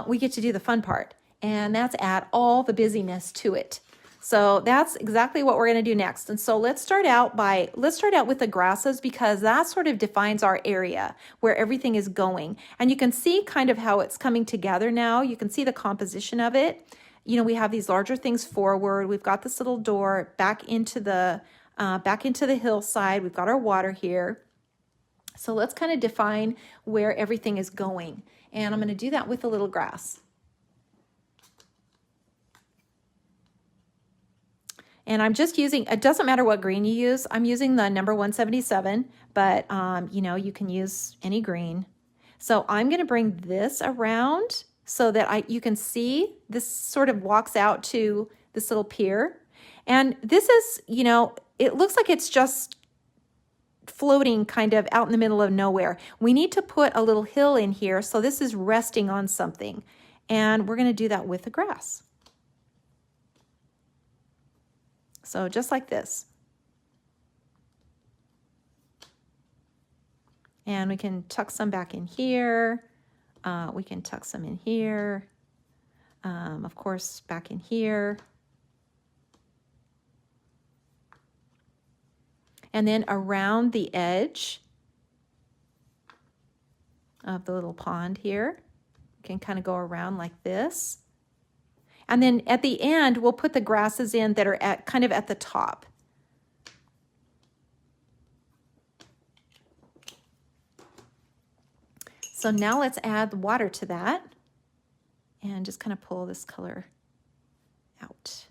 we get to do the fun part, and that's add all the busyness to it. So that's exactly what we're going to do next. And so let's start out with the grasses, because that sort of defines our area where everything is going. And you can see kind of how it's coming together now. You can see the composition of it. You know, we have these larger things forward. We've got this little door back into the hillside. We've got our water here. So let's kind of define where everything is going. And I'm going to do that with a little grass. And I'm just using, it doesn't matter what green you use. I'm using the number 177, but you know, you can use any green. So I'm going to bring this around so that you can see this sort of walks out to this little pier. And this is, you know, it looks like it's just floating kind of out in the middle of nowhere. We need to put a little hill in here, so this is resting on something. And we're going to do that with the grass. So just like this. And we can tuck some back in here. We can tuck some in here. Of course, back in here. And then around the edge of the little pond here, we can kind of go around like this. And then at the end, we'll put the grasses in that are kind of at the top. So now let's add the water to that and just kind of pull this color out.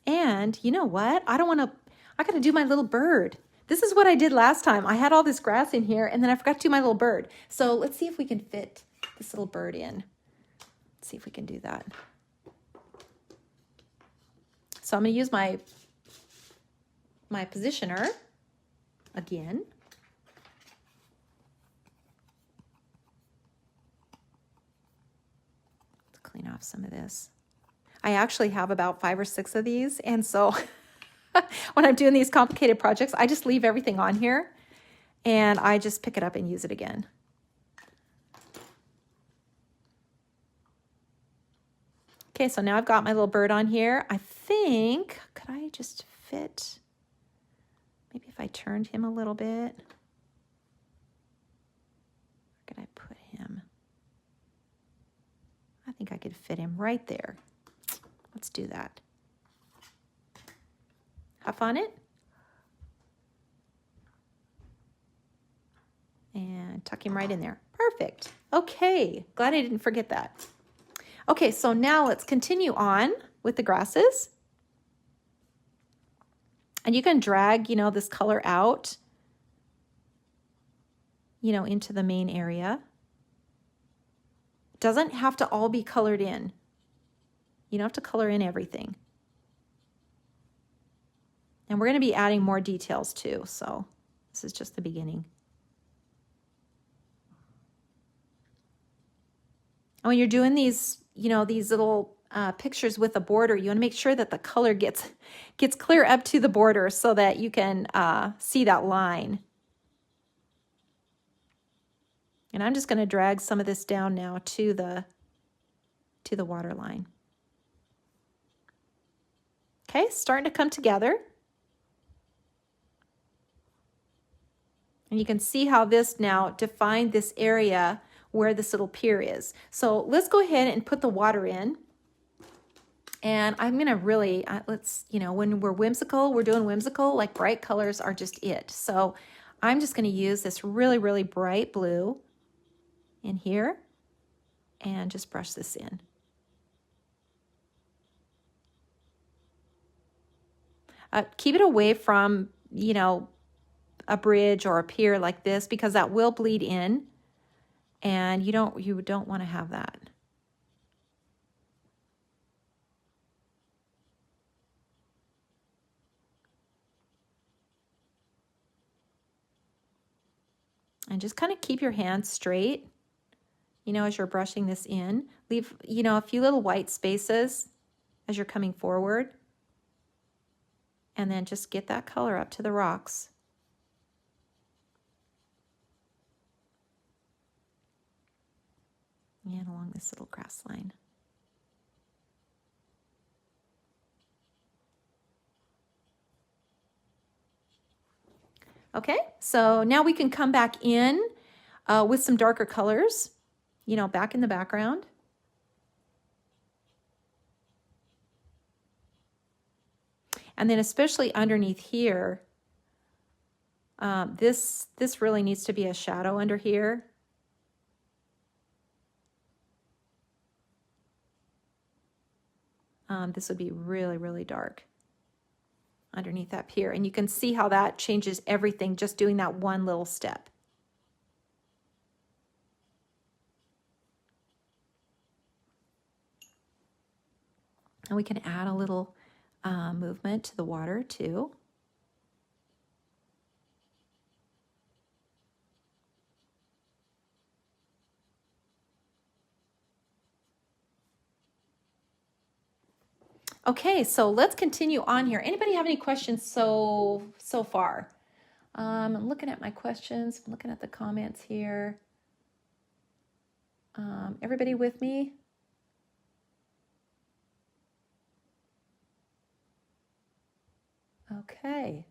And you know what? I got to do my little bird. This is what I did last time. I had all this grass in here and then I forgot to do my little bird. So let's see if we can fit this little bird in. Let's see if we can do that. So I'm going to use my positioner again. Let's clean off some of this. I actually have about 5 or 6 of these, and so when I'm doing these complicated projects, I just leave everything on here and I just pick it up and use it again. Okay, so now I've got my little bird on here. I think, could I just fit, maybe if I turned him a little bit, where could I put him? I think I could fit him right there. Let's do that. Huff on it. Stick him right in there. Perfect. Okay, glad I didn't forget that. Okay, so now let's continue on with the grasses. And you can drag, you know, this color out, you know, into the main area. It doesn't have to all be colored in. You don't have to color in everything. And we're going to be adding more details too, so this is just the beginning. And when you're doing these, you know, these little pictures with a border, you want to make sure that the color gets clear up to the border so that you can see that line. And I'm just going to drag some of this down now to the water line. Okay, starting to come together. And you can see how this now defined this area where this little pier is. So let's go ahead and put the water in. And I'm gonna really, let's, you know, when we're whimsical, we're doing whimsical, like bright colors are just it. So I'm just gonna use this really, really bright blue in here and just brush this in. Keep it away from, you know, a bridge or a pier like this because that will bleed in and you don't want to have that. And just kind of keep your hands straight, you know, as you're brushing this in. Leave, you know, a few little white spaces as you're coming forward. And then just get that color up to the rocks. And along this little grass line. Okay, so now we can come back in with some darker colors, you know, back in the background. And then especially underneath here, this really needs to be a shadow under here. This would be really, really dark underneath that pier. And you can see how that changes everything just doing that one little step. And we can add a little movement to the water too. Okay, so let's continue on here. Anybody have any questions so far? I'm looking at my questions. I'm looking at the comments here. Everybody with me? Okay,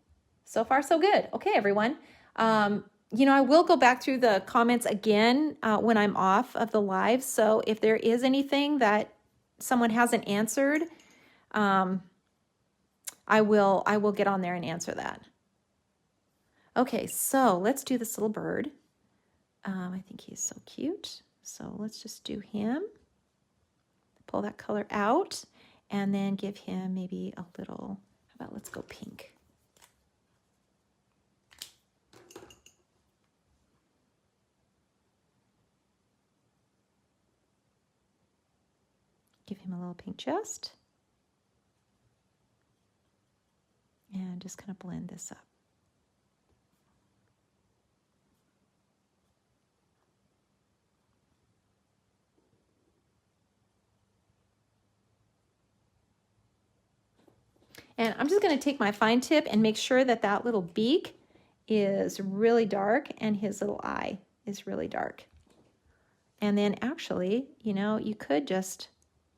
so far so good. Okay, everyone. You know, I will go back through the comments again when I'm off of the live. So if there is anything that someone hasn't answered, I will get on there and answer that. Okay, so let's do this little bird. I think he's so cute. So let's just do him. Pull that color out and then give him maybe a little, how about let's go pink. Give him a little pink chest. And just kind of blend this up. And I'm just going to take my fine tip and make sure that that little beak is really dark and his little eye is really dark. And then actually, you know, you could just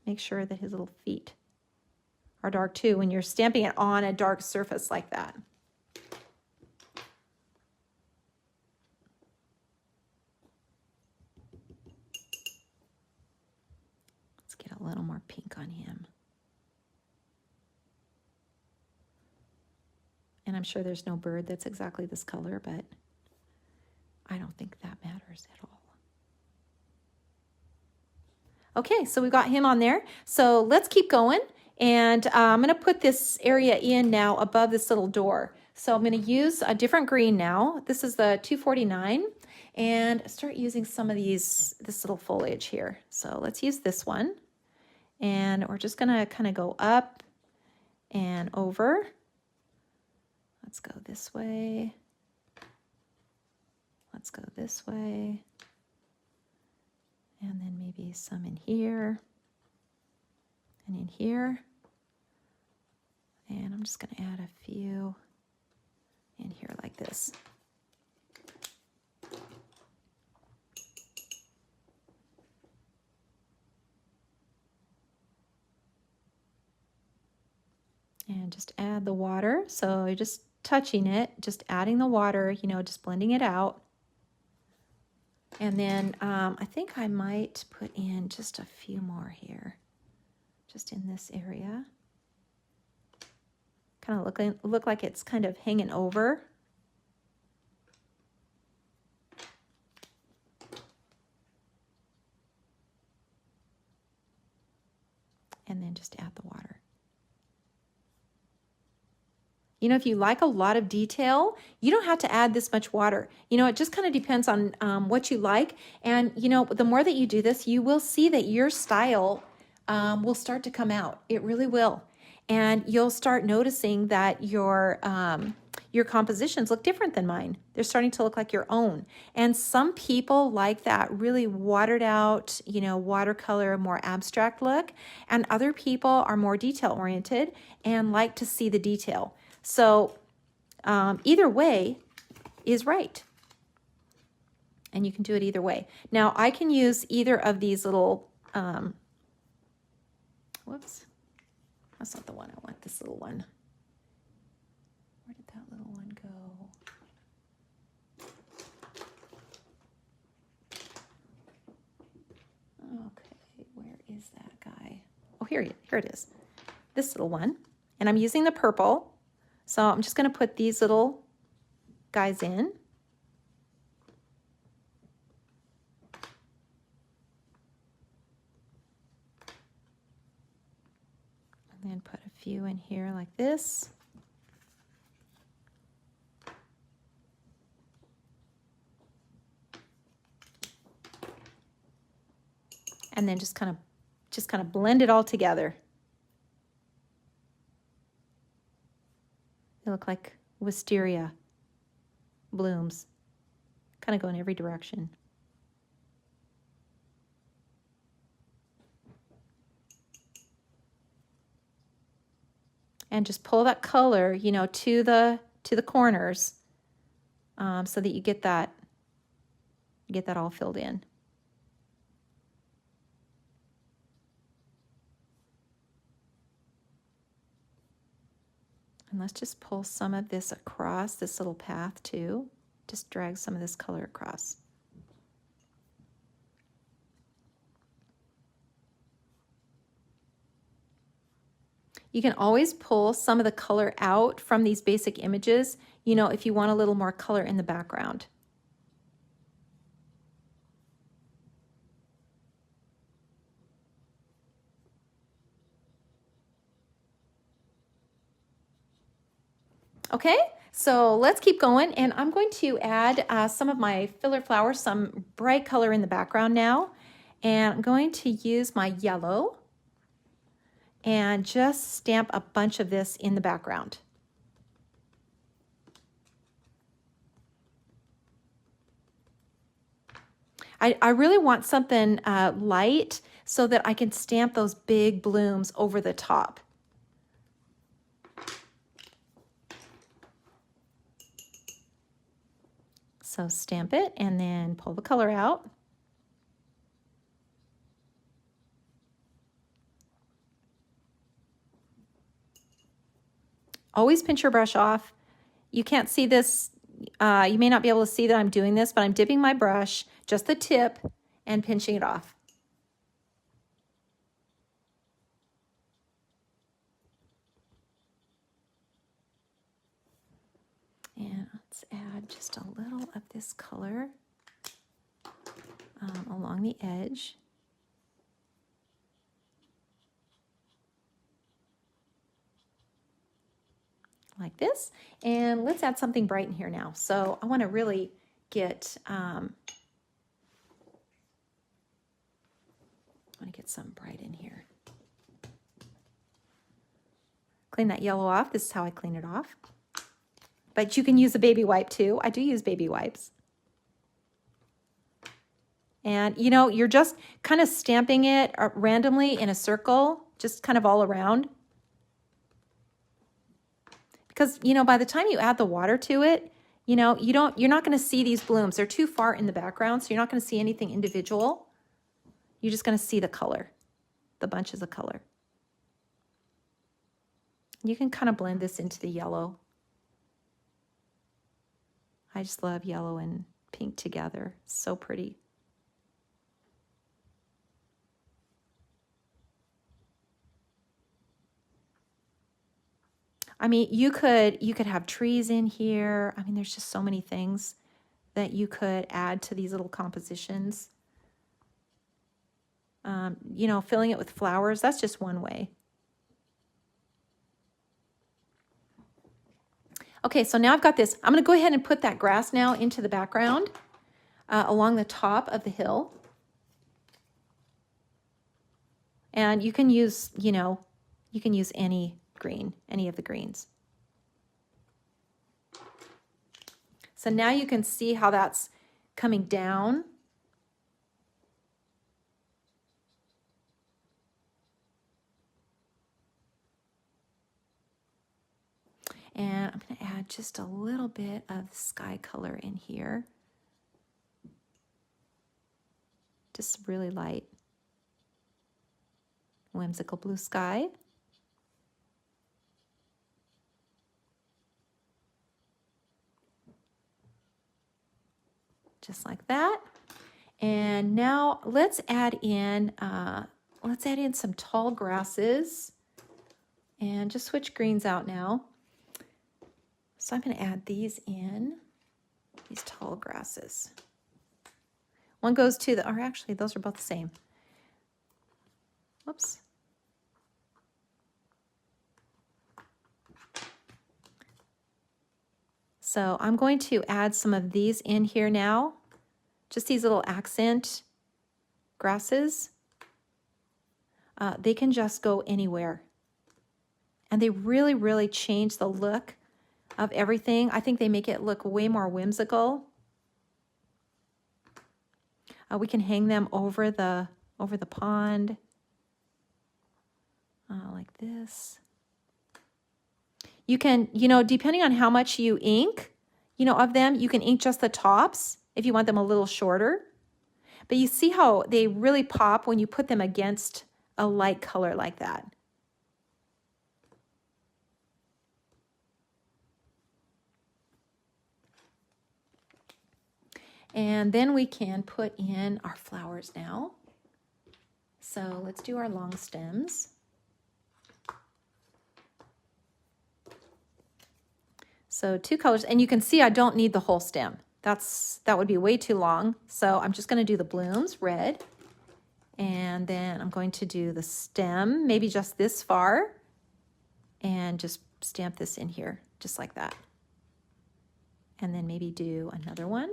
make sure that his little feet are dark too when you're stamping it on a dark surface like that. Let's get a little more pink on him. And I'm sure there's no bird that's exactly this color, but I don't think that matters. Where's it all? Okay, so we got him on there. So let's keep going. And I'm going to put this area in now above this little door. So I'm going to use a different green now. This is the 249. And start using some of this little foliage here. So let's use this one. And we're just going to kind of go up and over. Let's go this way. Let's go this way. And then maybe some in here and in here. And I'm just going to add a few in here like this. And just add the water. So you're just touching it, just adding the water, you know, just blending it out. And then I think I might put in just a few more here, just in this area. Kind of look like it's kind of hanging over. And then just add the water. You know, if you like a lot of detail, you don't have to add this much water. You know, it just kind of depends on what you like. And, you know, the more that you do this, you will see that your style will start to come out. It really will. And you'll start noticing that your compositions look different than mine. They're starting to look like your own. And some people like that really watered out, you know, watercolor, more abstract look. And other people are more detail oriented and like to see the detail. So either way is right. And you can do it either way. Now I can use either of these little, whoops, that's not the one I want, this little one. Where did that little one go? Okay, where is that guy? Oh, here it is. This little one. And I'm using the purple. So I'm just going to put these little guys in. And then put a few in here like this. And then just kind of blend it all together. They look like wisteria blooms, kind of go in every direction. And just pull that color, you know, to the corners, so that you get that all filled in. And let's just pull some of this across this little path too. Just drag some of this color across. You can always pull some of the color out from these basic images, you know, if you want a little more color in the background. Okay, so let's keep going, and I'm going to add some of my filler flowers, some bright color in the background now, and I'm going to use my yellow and just stamp a bunch of this in the background. I really want something light so that I can stamp those big blooms over the top. So stamp it and then pull the color out. Always pinch your brush off. You can't see this, you may not be able to see that I'm doing this, but I'm dipping my brush, just the tip, and pinching it off. And let's add just a little of this color. along the edge. Like this. And let's add something bright in here now. So I want to really get, I want to get some bright in here. Clean that yellow off. This is how I clean it off. But you can use a baby wipe too. I do use baby wipes. And you know, you're just kind of stamping it randomly in a circle, just kind of all around. Because, you know, by the time you add the water to it, you know, you're not going to see these blooms. They're too far in the background, so you're not going to see anything individual. You're just going to see the color, the bunches of color. You can kind of blend this into the yellow. I just love yellow and pink together. So pretty. I mean, you could have trees in here. I mean, there's just so many things that you could add to these little compositions. You know, filling it with flowers, that's just one way. Okay, so now I've got this. I'm going to go ahead and put that grass now into the background along the top of the hill. And you can use, you know, you can use any green, any of the greens. So now you can see how that's coming down. And I'm going to add just a little bit of sky color in here. Just really light. Whimsical blue sky. Just like that. And now let's add in some tall grasses and just switch greens out now. So I'm going to add these in, these tall grasses. One goes to the, or actually those are both the same. Whoops. So I'm going to add some of these in here now. Just these little accent grasses. They can just go anywhere. And they really, really change the look of everything. I think they make it look way more whimsical. We can hang them over the pond. Like this. You can, you know, depending on how much you ink, you know, of them, you can ink just the tops if you want them a little shorter. But you see how they really pop when you put them against a light color like that. And then we can put in our flowers now. So let's do our long stems. So 2 colors, and you can see I don't need the whole stem. That would be way too long. So I'm just going to do the blooms, red, and then I'm going to do the stem, maybe just this far, and just stamp this in here, just like that. And then maybe do another one.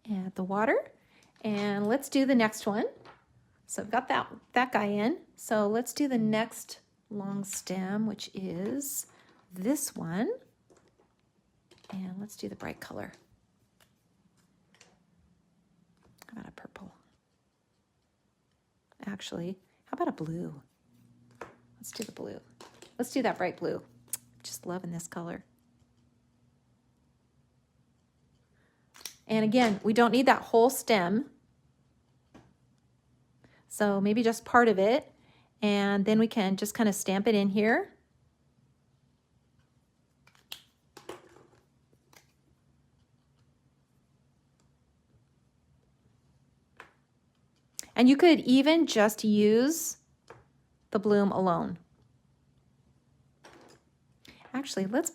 Add the water, and let's do the next one. So I've got that guy in. So let's do the next long stem, which is this one. And let's do the bright color. How about a purple? Actually, how about a blue? Let's do the blue. Let's do that bright blue. Just loving this color. And again, we don't need that whole stem. So maybe just part of it. And then we can just kind of stamp it in here. And you could even just use the bloom alone. Actually, let's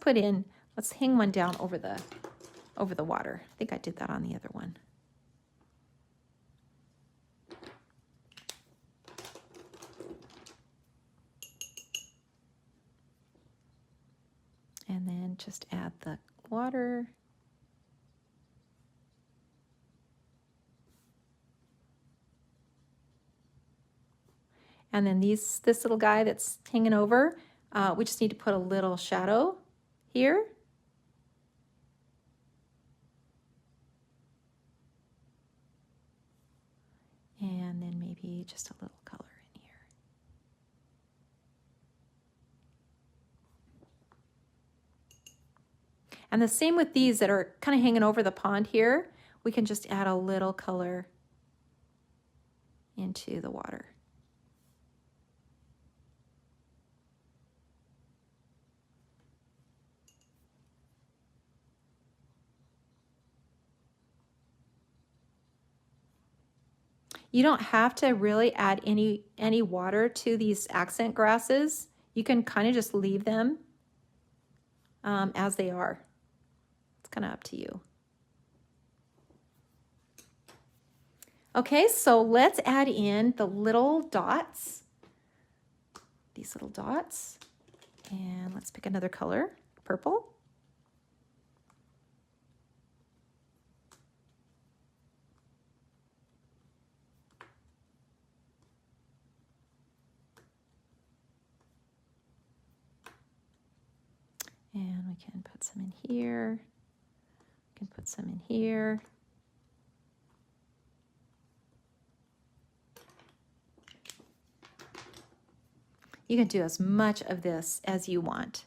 hang one down over the water. I think I did that on the other one. And then just add the water. And then this little guy that's hanging over, we just need to put a little shadow here. And then maybe just a little color in here. And the same with these that are kind of hanging over the pond here. We can just add a little color into the water. You don't have to really add any water to these accent grasses. You can kind of just leave them as they are. It's kind of up to you. Okay, so let's add in the little dots, these little dots, and let's pick another color, purple. And we can put some in here. We can put some in here. You can do as much of this as you want.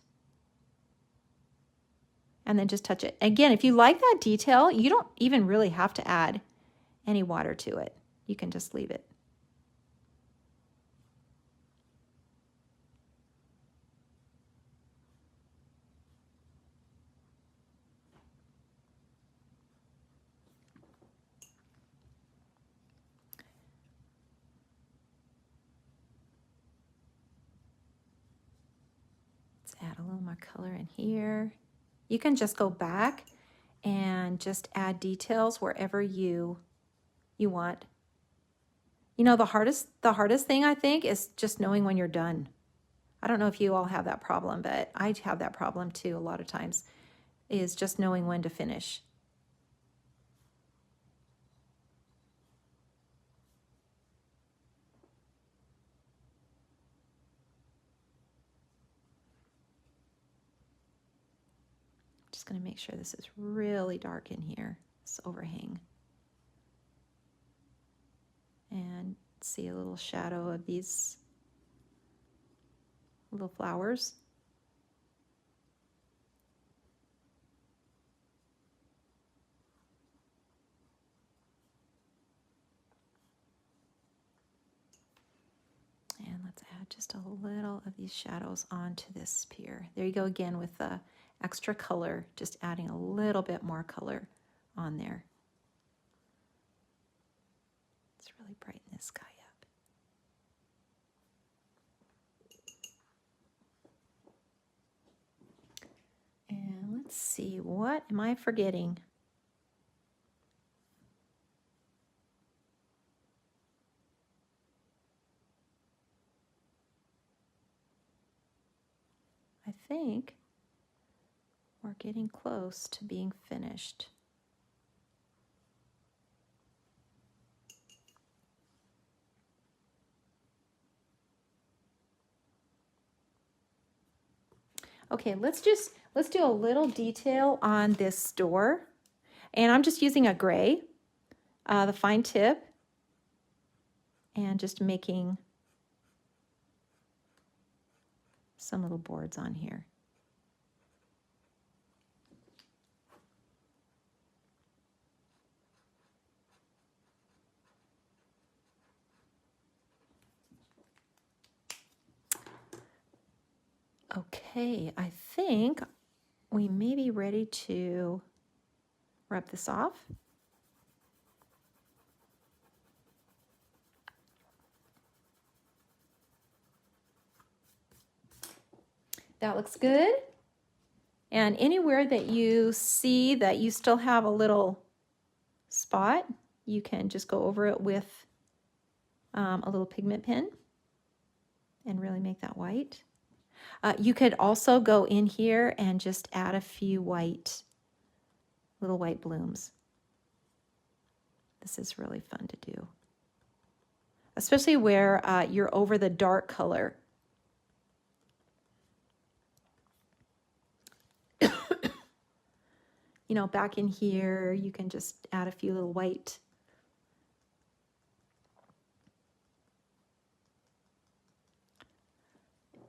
And then just touch it. Again, if you like that detail, you don't even really have to add any water to it. You can just leave it. Add a little more color in here. You can just go back and just add details wherever you want. You know, the hardest thing I think is just knowing when you're done. I don't know if you all have that problem, but I have that problem too a lot of times, is just knowing when to finish. Just going to make sure this is really dark in here, this overhang. And see a little shadow of these little flowers. And let's add just a little of these shadows onto this pier. There you go again with the extra color, just adding a little bit more color on there. Let's really brighten this guy up. And let's see, what am I forgetting? I think we're getting close to being finished. Okay, let's do a little detail on this door. And I'm just using a gray, the fine tip, and just making some little boards on here. Okay, I think we may be ready to wrap this off. That looks good. And anywhere that you see that you still have a little spot, you can just go over it with a little pigment pen and really make that white. You could also go in here and just add a few little white blooms. This is really fun to do, especially where you're over the dark color. You know, back in here, you can just add a few little white.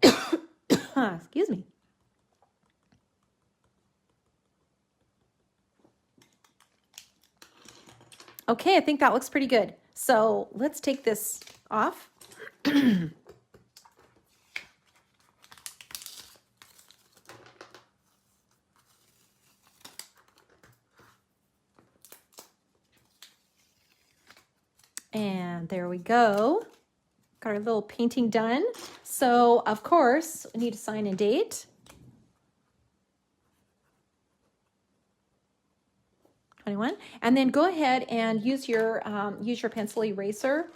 Excuse me. Okay, I think that looks pretty good. So let's take this off. And there we go. Got our little painting done. So of course, we need to sign and date. 21. And then go ahead and use your pencil eraser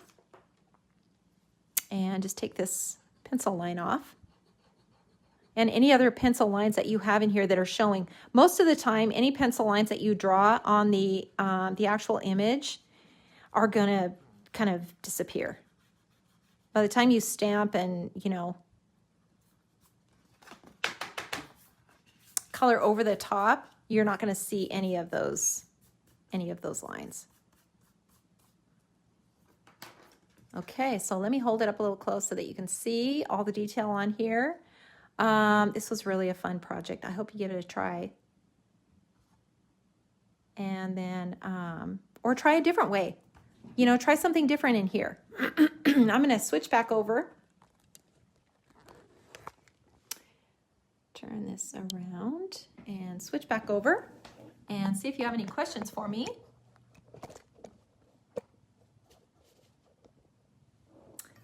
and just take this pencil line off. And any other pencil lines that you have in here that are showing. Most of the time, any pencil lines that you draw on the actual image are gonna kind of disappear. By the time you stamp and, you know, color over the top, you're not gonna see any of those lines. Okay, so let me hold it up a little close so that you can see all the detail on here. This was really a fun project. I hope you give it a try. And then, or try a different way. You know, try something different in here. I'm going to switch back over. Turn this around and switch back over and see if you have any questions for me.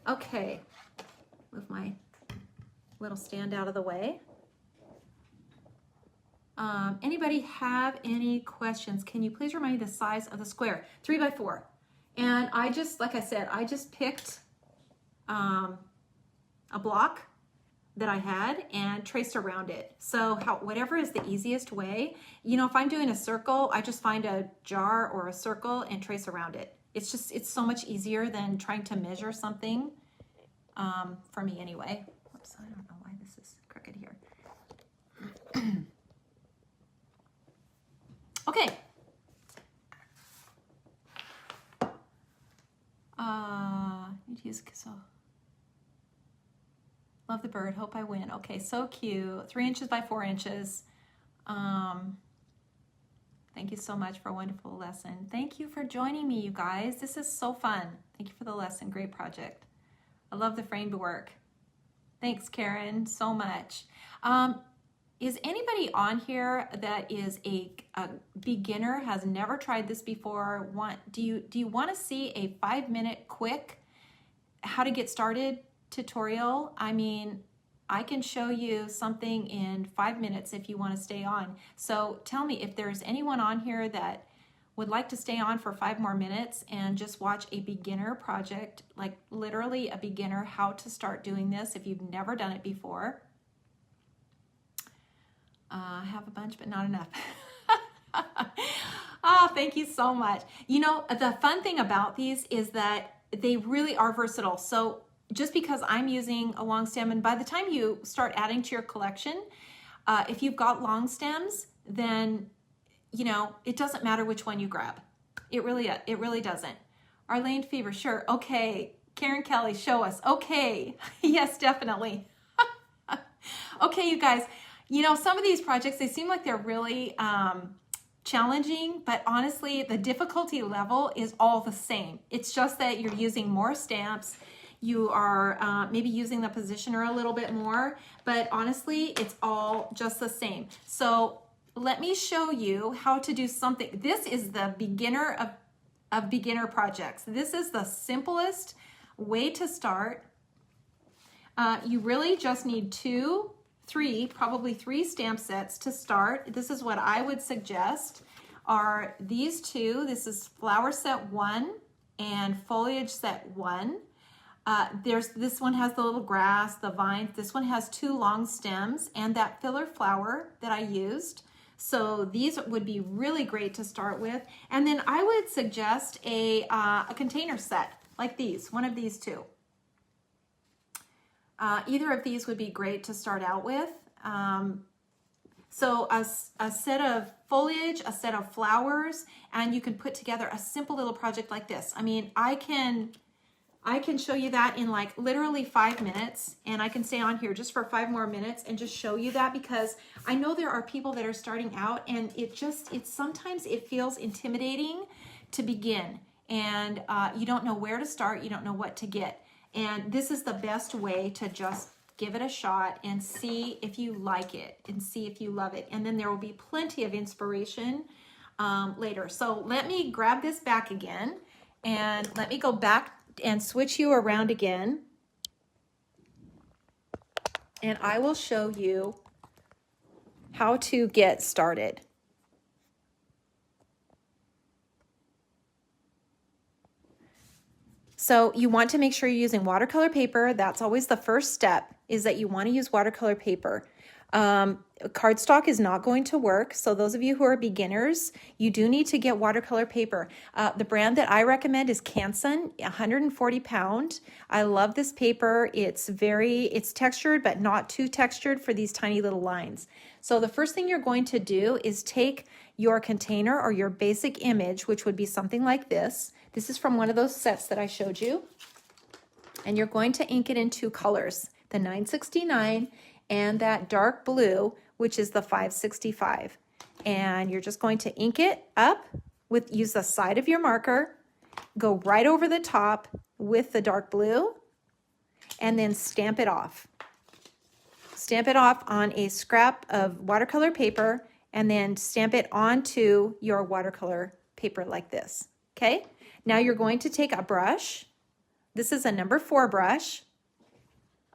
Okay, move my little stand out of the way. Anybody have any questions? Can you please remind me the size of the square? 3 by 4. And I just, like I said, I just picked a block that I had and traced around it. So whatever is the easiest way, you know, if I'm doing a circle, I just find a jar or a circle and trace around it. It's so much easier than trying to measure something, for me anyway. Whoops, I don't know why this is crooked here. Okay. Need to use so. Love the bird. Hope I win. Okay, so cute. 3 inches by 4 inches. Thank you so much for a wonderful lesson. Thank you for joining me, you guys. This is so fun. Thank you for the lesson. Great project. I love the framed work. Thanks, Karen, so much. Is anybody on here that is a beginner, has never tried this before? Do you want to see a 5-minute quick how to get started tutorial? I mean, I can show you something in 5 minutes if you want to stay on. So tell me if there's anyone on here that would like to stay on for 5 more minutes and just watch a beginner project, like literally a beginner, how to start doing this if you've never done it before. I have a bunch, but not enough. Oh, thank you so much. You know, the fun thing about these is that they really are versatile. So just because I'm using a long stem, and by the time you start adding to your collection, if you've got long stems, then, you know, it doesn't matter which one you grab. It really doesn't. Arlene Fever, sure. Okay. Karen Kelly, show us. Okay. Yes, definitely. Okay, you guys. You know, some of these projects, they seem like they're really challenging, but honestly, the difficulty level is all the same. It's just that you're using more stamps. You are maybe using the positioner a little bit more, but honestly, it's all just the same. So let me show you how to do something. This is the beginner of beginner projects. This is the simplest way to start. You really just need 2 probably three stamp sets to start. This is what I would suggest are these two. This is flower set 1 and foliage set 1. This one has the little grass, the vines. This one has 2 long stems and that filler flower that I used. So these would be really great to start with. And then I would suggest a container set like these, one of these two. Either of these would be great to start out with. So a set of foliage, a set of flowers, and you can put together a simple little project like this. I mean, I can show you that in like literally 5 minutes, and I can stay on here just for 5 more minutes and just show you that, because I know there are people that are starting out and sometimes it feels intimidating to begin, and you don't know where to start, you don't know what to get. And this is the best way to just give it a shot and see if you like it and see if you love it. And then there will be plenty of inspiration later. So let me grab this back again and let me go back and switch you around again. And I will show you how to get started. So you want to make sure you're using watercolor paper. That's always the first step, is that you want to use watercolor paper. Cardstock is not going to work. So those of you who are beginners, you do need to get watercolor paper. The brand that I recommend is Canson, 140 pound. I love this paper. It's textured, but not too textured for these tiny little lines. So the first thing you're going to do is take your container or your basic image, which would be something like this. This is from one of those sets that I showed you. And you're going to ink it in 2 colors, the 969 and that dark blue, which is the 565. And you're just going to ink it up use the side of your marker, go right over the top with the dark blue, and then stamp it off. Stamp it off on a scrap of watercolor paper, and then stamp it onto your watercolor paper like this. Okay? Now you're going to take a brush. This is a number 4 brush.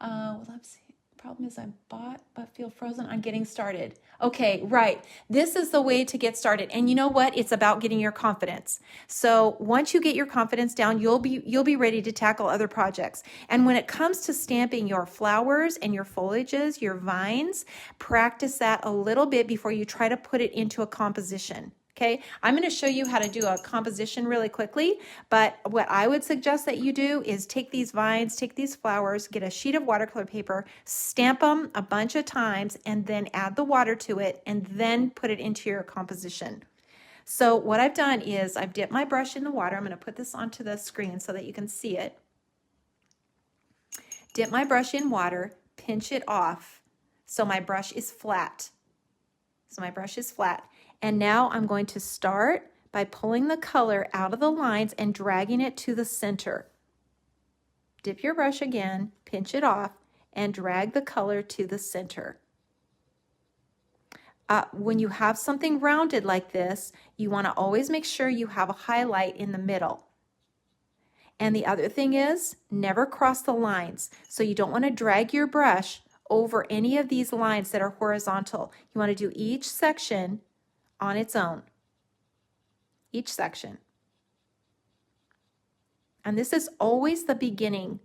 Let's see. Problem is I'm bought but feel frozen on getting started. Okay, right. This is the way to get started. And you know what? It's about getting your confidence. So once you get your confidence down, you'll be ready to tackle other projects. And when it comes to stamping your flowers and your foliages, your vines, practice that a little bit before you try to put it into a composition. Okay, I'm going to show you how to do a composition really quickly, but what I would suggest that you do is take these vines, take these flowers, get a sheet of watercolor paper, stamp them a bunch of times, and then add the water to it, and then put it into your composition. So what I've done is I've dipped my brush in the water. I'm going to put this onto the screen so that you can see it. Dip my brush in water, pinch it off so my brush is flat. And now I'm going to start by pulling the color out of the lines and dragging it to the center. Dip your brush again, pinch it off, and drag the color to the center. When you have something rounded like this, you want to always make sure you have a highlight in the middle. And the other thing is, never cross the lines. So you don't want to drag your brush over any of these lines that are horizontal. You want to do each section on its own, each section. And this is always the beginning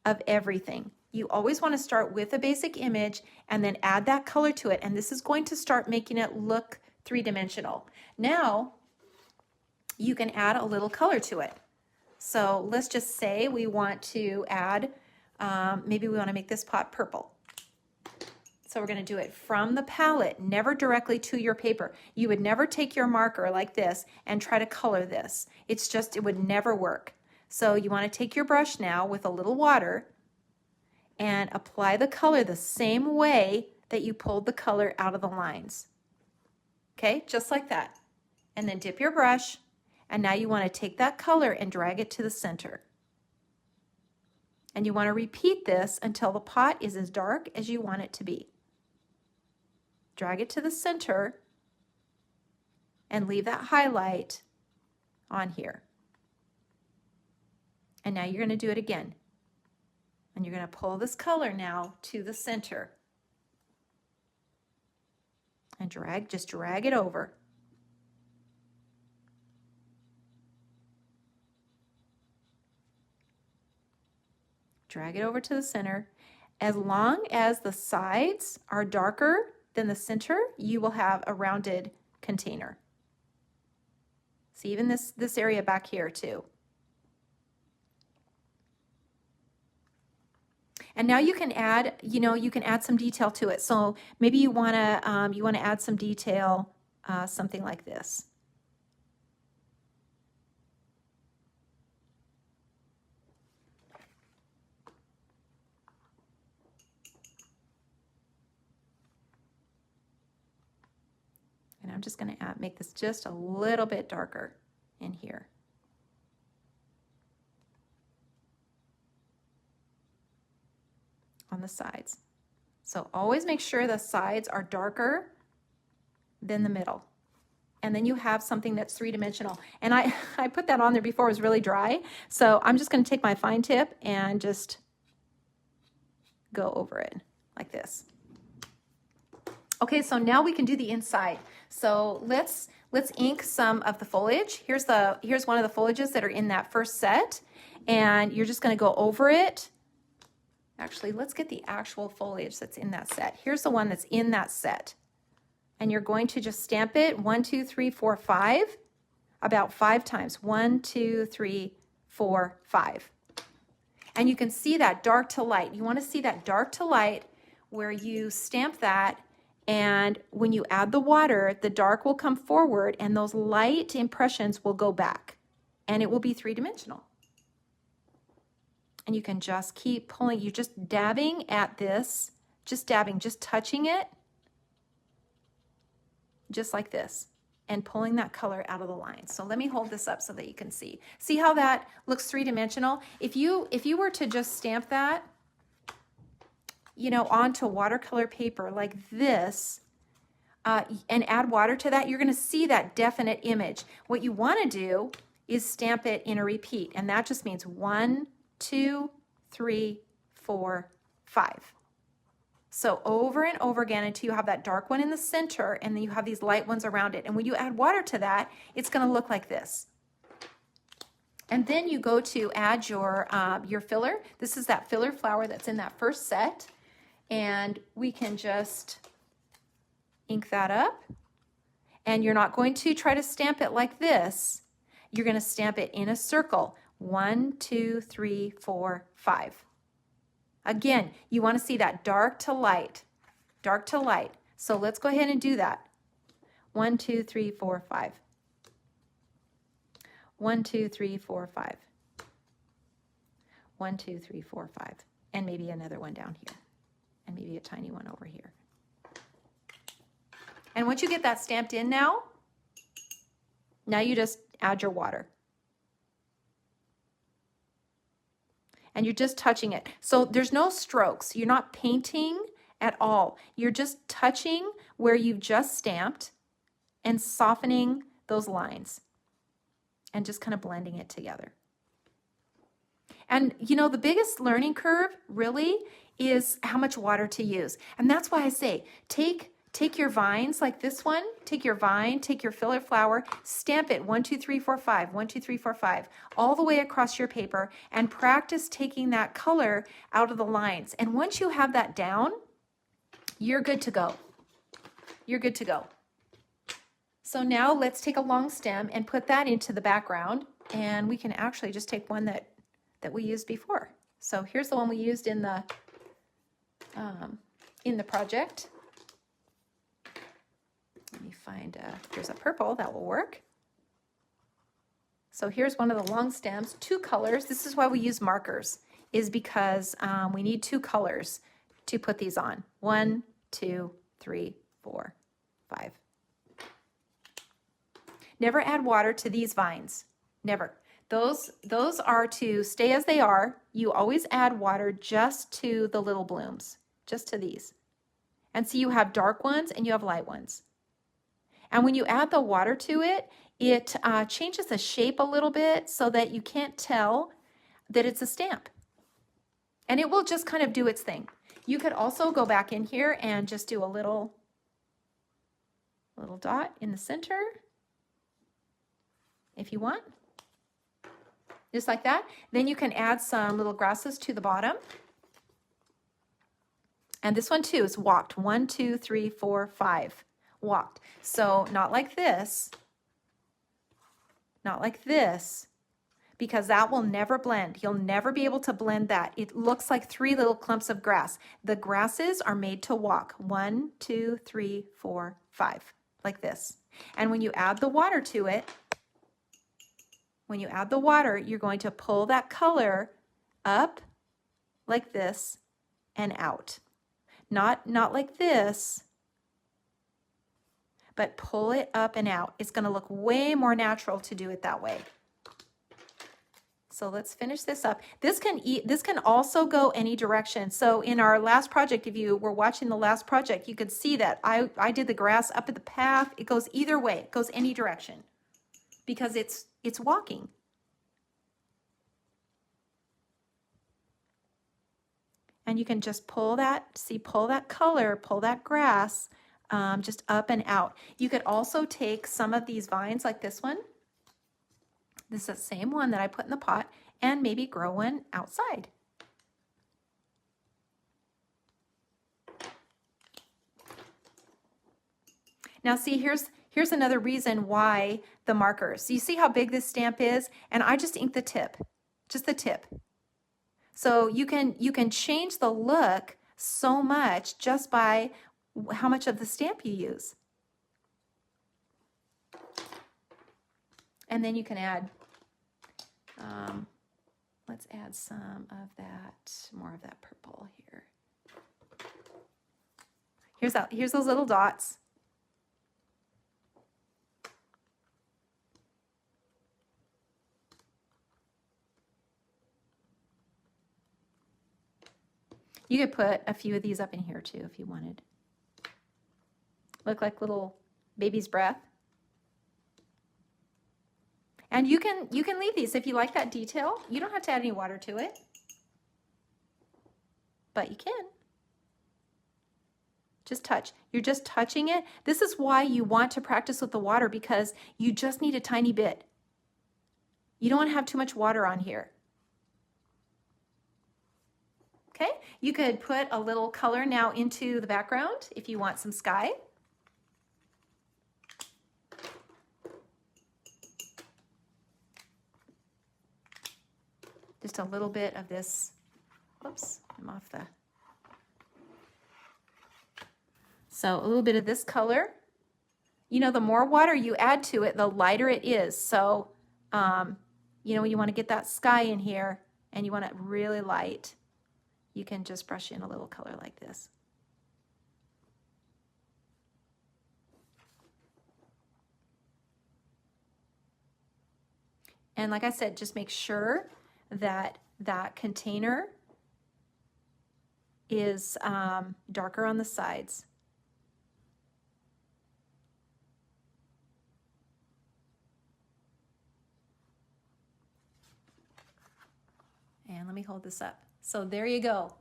of everything. You always want to start with a basic image and then add that color to it. And this is going to start making it look 3-dimensional. Now, you can add a little color to it. So let's just say we want to add, maybe we want to make this pot purple. So we're going to do it from the palette, never directly to your paper. You would never take your marker like this and try to color this. It would never work. So you want to take your brush now with a little water and apply the color the same way that you pulled the color out of the lines. Okay, just like that. And then dip your brush, and now you want to take that color and drag it to the center. And you want to repeat this until the pot is as dark as you want it to be. Drag it to the center and leave that highlight on here. And now you're going to do it again. And you're going to pull this color now to the center. And just drag it over. Drag it over to the center. As long as the sides are darker than the center, you will have a rounded container. See, even this area back here too. And now you can add, you can add some detail to it. So maybe you want to add some detail, something like this. And I'm just going to make this just a little bit darker in here. On the sides. So always make sure the sides are darker than the middle. And then you have something that's three-dimensional. And I put that on there before it was really dry. So I'm just going to take my fine tip and just go over it like this. Okay, so now we can do the inside. So let's ink some of the foliage. Here's one of the foliages that are in that first set. And you're just going to go over it. Actually, let's get the actual foliage that's in that set. Here's the one that's in that set. And you're going to just stamp it 1, 2, 3, 4, 5, about 5 times. 1, 2, 3, 4, 5. And you can see that dark to light. You want to see that dark to light where you stamp that, and when you add the water, the dark will come forward and those light impressions will go back, and it will be three-dimensional. And you can just keep pulling. You're just dabbing at this, just dabbing, just touching it, just like this, and pulling that color out of the lines. So let me hold this up so that you can see. See how that looks three-dimensional? If you were to just stamp that, onto watercolor paper like this, and add water to that, you're going to see that definite image. What you want to do is stamp it in a repeat, and that just means 1, 2, 3, 4, 5. So over and over again until you have that dark one in the center, and then you have these light ones around it. And when you add water to that, it's going to look like this. And then you go to add your filler. This is that filler flower that's in that first set. And we can just ink that up. And you're not going to try to stamp it like this. You're going to stamp it in a circle. 1, 2, 3, 4, 5. Again, you want to see that dark to light. Dark to light. So let's go ahead and do that. 1, 2, 3, 4, 5. 1, 2, 3, 4, 5. 1, 2, 3, 4, 5. And maybe another one down here. And maybe a tiny one over here. And once you get that stamped in now you just add your water. And you're just touching it. So there's no strokes. You're not painting at all. You're just touching where you've just stamped and softening those lines and just kind of blending it together. And the biggest learning curve really is how much water to use. And that's why I say, take your vines like this one, take your vine, take your filler flower, stamp it 1, 2, 3, 4, 5, 1, 2, 3, 4, 5, all the way across your paper, and practice taking that color out of the lines. And once you have that down, you're good to go. You're good to go. So now let's take a long stem and put that into the background, and we can actually just take one that we used before. So here's the one we used in the project. Let me find, here's a purple, that will work. So here's one of the long stems, 2 colors. This is why we use markers, is because we need 2 colors to put these on. 1, 2, 3, 4, 5. Never add water to these vines, never. Those are to stay as they are. You always add water just to the little blooms, just to these. And so you have dark ones and you have light ones. And when you add the water to it, it changes the shape a little bit so that you can't tell that it's a stamp. And it will just kind of do its thing. You could also go back in here and just do a little little dot in the center if you want, just like that. Then you can add some little grasses to the bottom. And this one too is walked. 1, 2, 3, 4, 5. Walked. So not like this. Not like this. Because that will never blend. You'll never be able to blend that. It looks like 3 little clumps of grass. The grasses are made to walk. 1, 2, 3, 4, 5. Like this. And when you add the water to it, when you add the water, you're going to pull that color up like this and out. Not like this, but pull it up and out. It's going to look way more natural to do it that way. So let's finish this up. This can also go any direction. So in our last project, if you were watching the last project, you could see that I did the grass up at the path. It goes either way. It goes any direction because it's walking. And you can just pull that color, pull that grass just up and out. You could also take some of these vines like this one. This is the same one that I put in the pot, and maybe grow one outside. Now see, here's another reason why the markers. You see how big this stamp is? And I just inked the tip, just the tip. So you can change the look so much just by how much of the stamp you use. And then you can add, let's add some of that, more of that purple here. Here's those little dots. You could put a few of these up in here too if you wanted. Look like little baby's breath. And you can leave these if you like that detail. You don't have to add any water to it, but you can. Just touch. You're just touching it. This is why you want to practice with the water, because you just need a tiny bit. You don't want to have too much water on here. Okay, you could put a little color now into the background if you want some sky. Just a little bit of this. Whoops, I'm off the. So a little bit of this color. You know, the more water you add to it, the lighter it is. So, you know, when you want to get that sky in here and you want it really light, you can just brush in a little color like this. And like I said, just make sure that that container is darker on the sides. And let me hold this up. So there you go.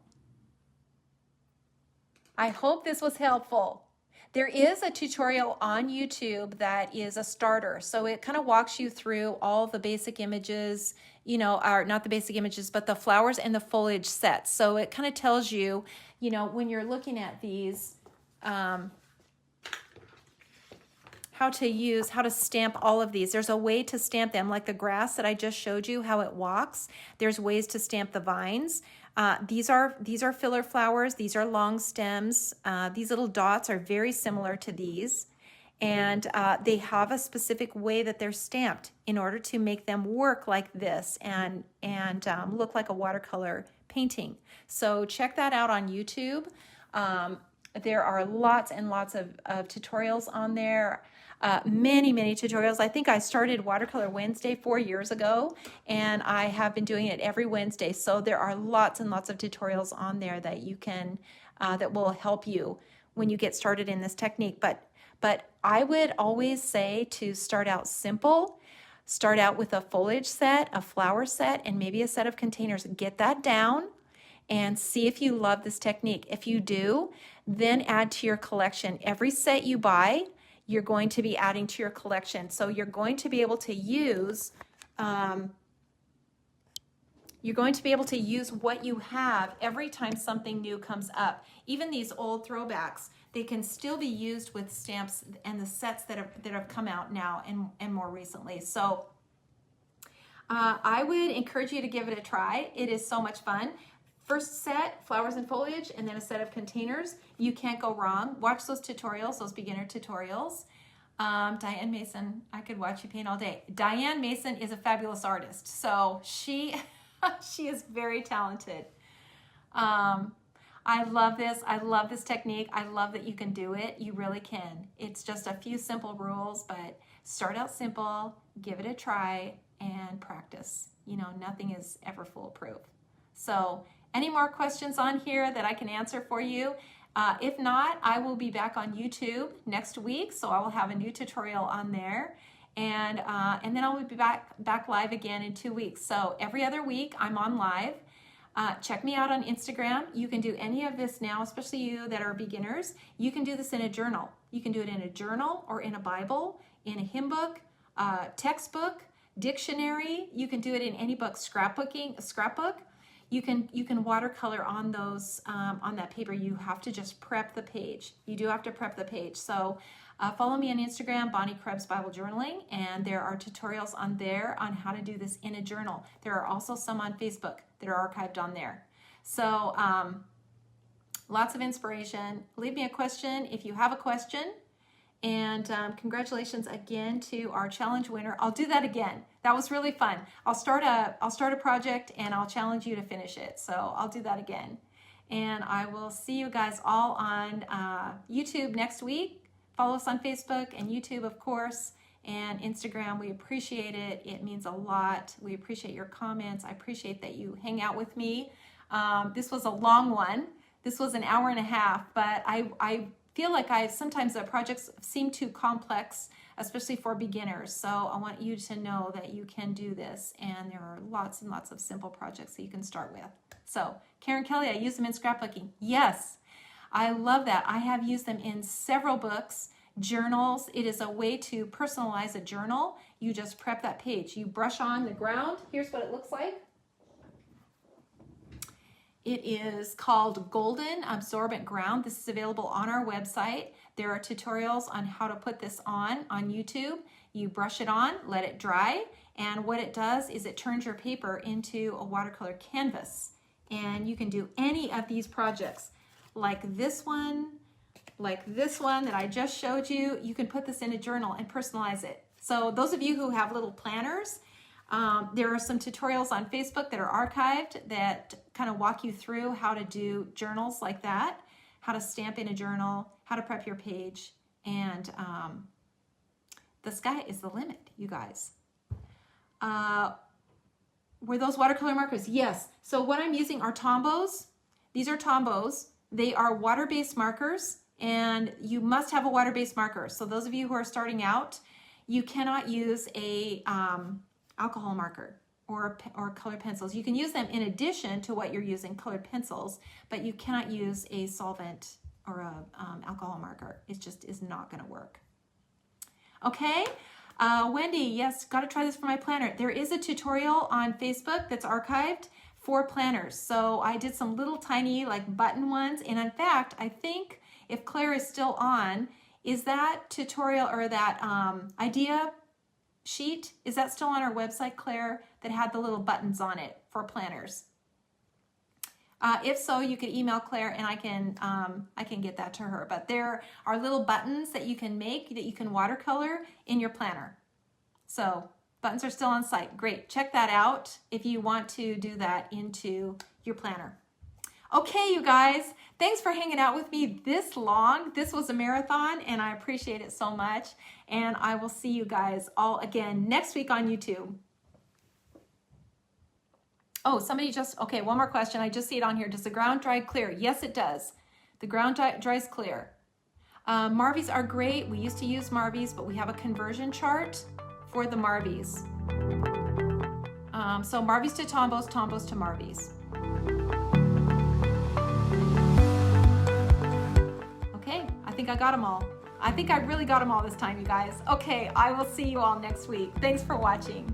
I hope this was helpful. There is a tutorial on YouTube that is a starter. So it kind of walks you through all the basic images, you know, or not the basic images, but the flowers and the foliage sets. So it kind of tells you, you know, when you're looking at these, how to stamp all of these. There's a way to stamp them, like the grass that I just showed you, how it walks. There's ways to stamp the vines. These are filler flowers. These are long stems. These little dots are very similar to these. And they have a specific way that they're stamped in order to make them work like this and look like a watercolor painting. So check that out on YouTube. There are lots and lots of tutorials on there. Many tutorials. I think I started Watercolor Wednesday 4 years ago, and I have been doing it every Wednesday. So there are lots and lots of tutorials on there that you can, that will help you when you get started in this technique. But I would always say to start out simple. Start out with a foliage set, a flower set, and maybe a set of containers. Get that down and see if you love this technique. If you do, then add to your collection. Every set you buy, you're going to be adding to your collection. So you're going to be able to use what you have every time something new comes up. Even these old throwbacks, they can still be used with stamps and the sets that have come out now and more recently. So I would encourage you to give it a try. It is so much fun. First set, flowers and foliage, and then a set of containers. You can't go wrong. Watch those tutorials, those beginner tutorials. Diane Mason, I could watch you paint all day. Diane Mason is a fabulous artist. So she is very talented. I love this. I love this technique. I love that you can do it. You really can. It's just a few simple rules, but start out simple, give it a try, and practice. You know, nothing is ever foolproof. So any more questions on here that I can answer for you? If not, I will be back on YouTube next week, so I will have a new tutorial on there. And then I'll be back live again in 2 weeks. So every other week I'm on live. Check me out on Instagram. You can do any of this now, especially you that are beginners. You can do this in a journal. You can do it in a journal or in a Bible, in a hymn book, textbook, dictionary. You can do it in any book, a scrapbook. You can watercolor on those on that paper. You have to just prep the page. You do have to prep the page. So follow me on Instagram, Bonnie Krebs Bible Journaling, and there are tutorials on there on how to do this in a journal. There are also some on Facebook that are archived on there. So lots of inspiration. Leave me a question if you have a question. And congratulations again to our challenge winner. I'll do that again. That was really fun. I'll start a project and I'll challenge you to finish it. So I'll do that again. And I will see you guys all on YouTube next week. Follow us on Facebook and YouTube, of course, and Instagram. We appreciate it. It means a lot. We appreciate your comments. I appreciate that you hang out with me. This was a long one. This was an hour and a half, but I feel like sometimes the projects seem too complex, especially for beginners. So I want you to know that you can do this, and there are lots and lots of simple projects that you can start with. So Karen Kelly, I use them in scrapbooking. Yes, I love that. I have used them in several books, journals. It is a way to personalize a journal. You just prep that page. You brush on the ground. Here's what it looks like. It is called Golden Absorbent Ground. This is available on our website. There are tutorials on how to put this on YouTube. You brush it on, let it dry, and what it does is it turns your paper into a watercolor canvas. And you can do any of these projects, like this one that I just showed you. You can put this in a journal and personalize it. So those of you who have little planners, there are some tutorials on Facebook that are archived that kind of walk you through how to do journals like that, how to stamp in a journal, how to prep your page, and the sky is the limit, you guys. Were those watercolor markers? Yes. So what I'm using are Tombos. These are Tombos. They are water-based markers, and you must have a water-based marker. So those of you who are starting out, you cannot use a alcohol marker or colored pencils. You can use them in addition to what you're using, colored pencils, but you cannot use a solvent or a alcohol marker. It just is not going to work. Okay, Wendy, yes, got to try this for my planner. There is a tutorial on Facebook that's archived for planners. So I did some little tiny like button ones, and in fact, I think if Claire is still on, is that tutorial or that idea sheet, is that still on our website, Claire, that had the little buttons on it for planners? If so, you could email Claire and I can get that to her. But there are little buttons that you can make that you can watercolor in your planner. So buttons are still on site. Great, check that out if you want to do that into your planner. Okay, you guys, thanks for hanging out with me this long. This was a marathon, and I appreciate it so much. And I will see you guys all again next week on YouTube. Oh, somebody just, okay, one more question. I just see it on here. Does the ground dry clear? Yes, it does. The ground dries clear. Marvies are great. We used to use Marvies, but we have a conversion chart for the Marvies. So Marvies to Tombos, Tombos to Marvies. Okay, I think I got them all. I think I really got them all this time, you guys. Okay, I will see you all next week. Thanks for watching.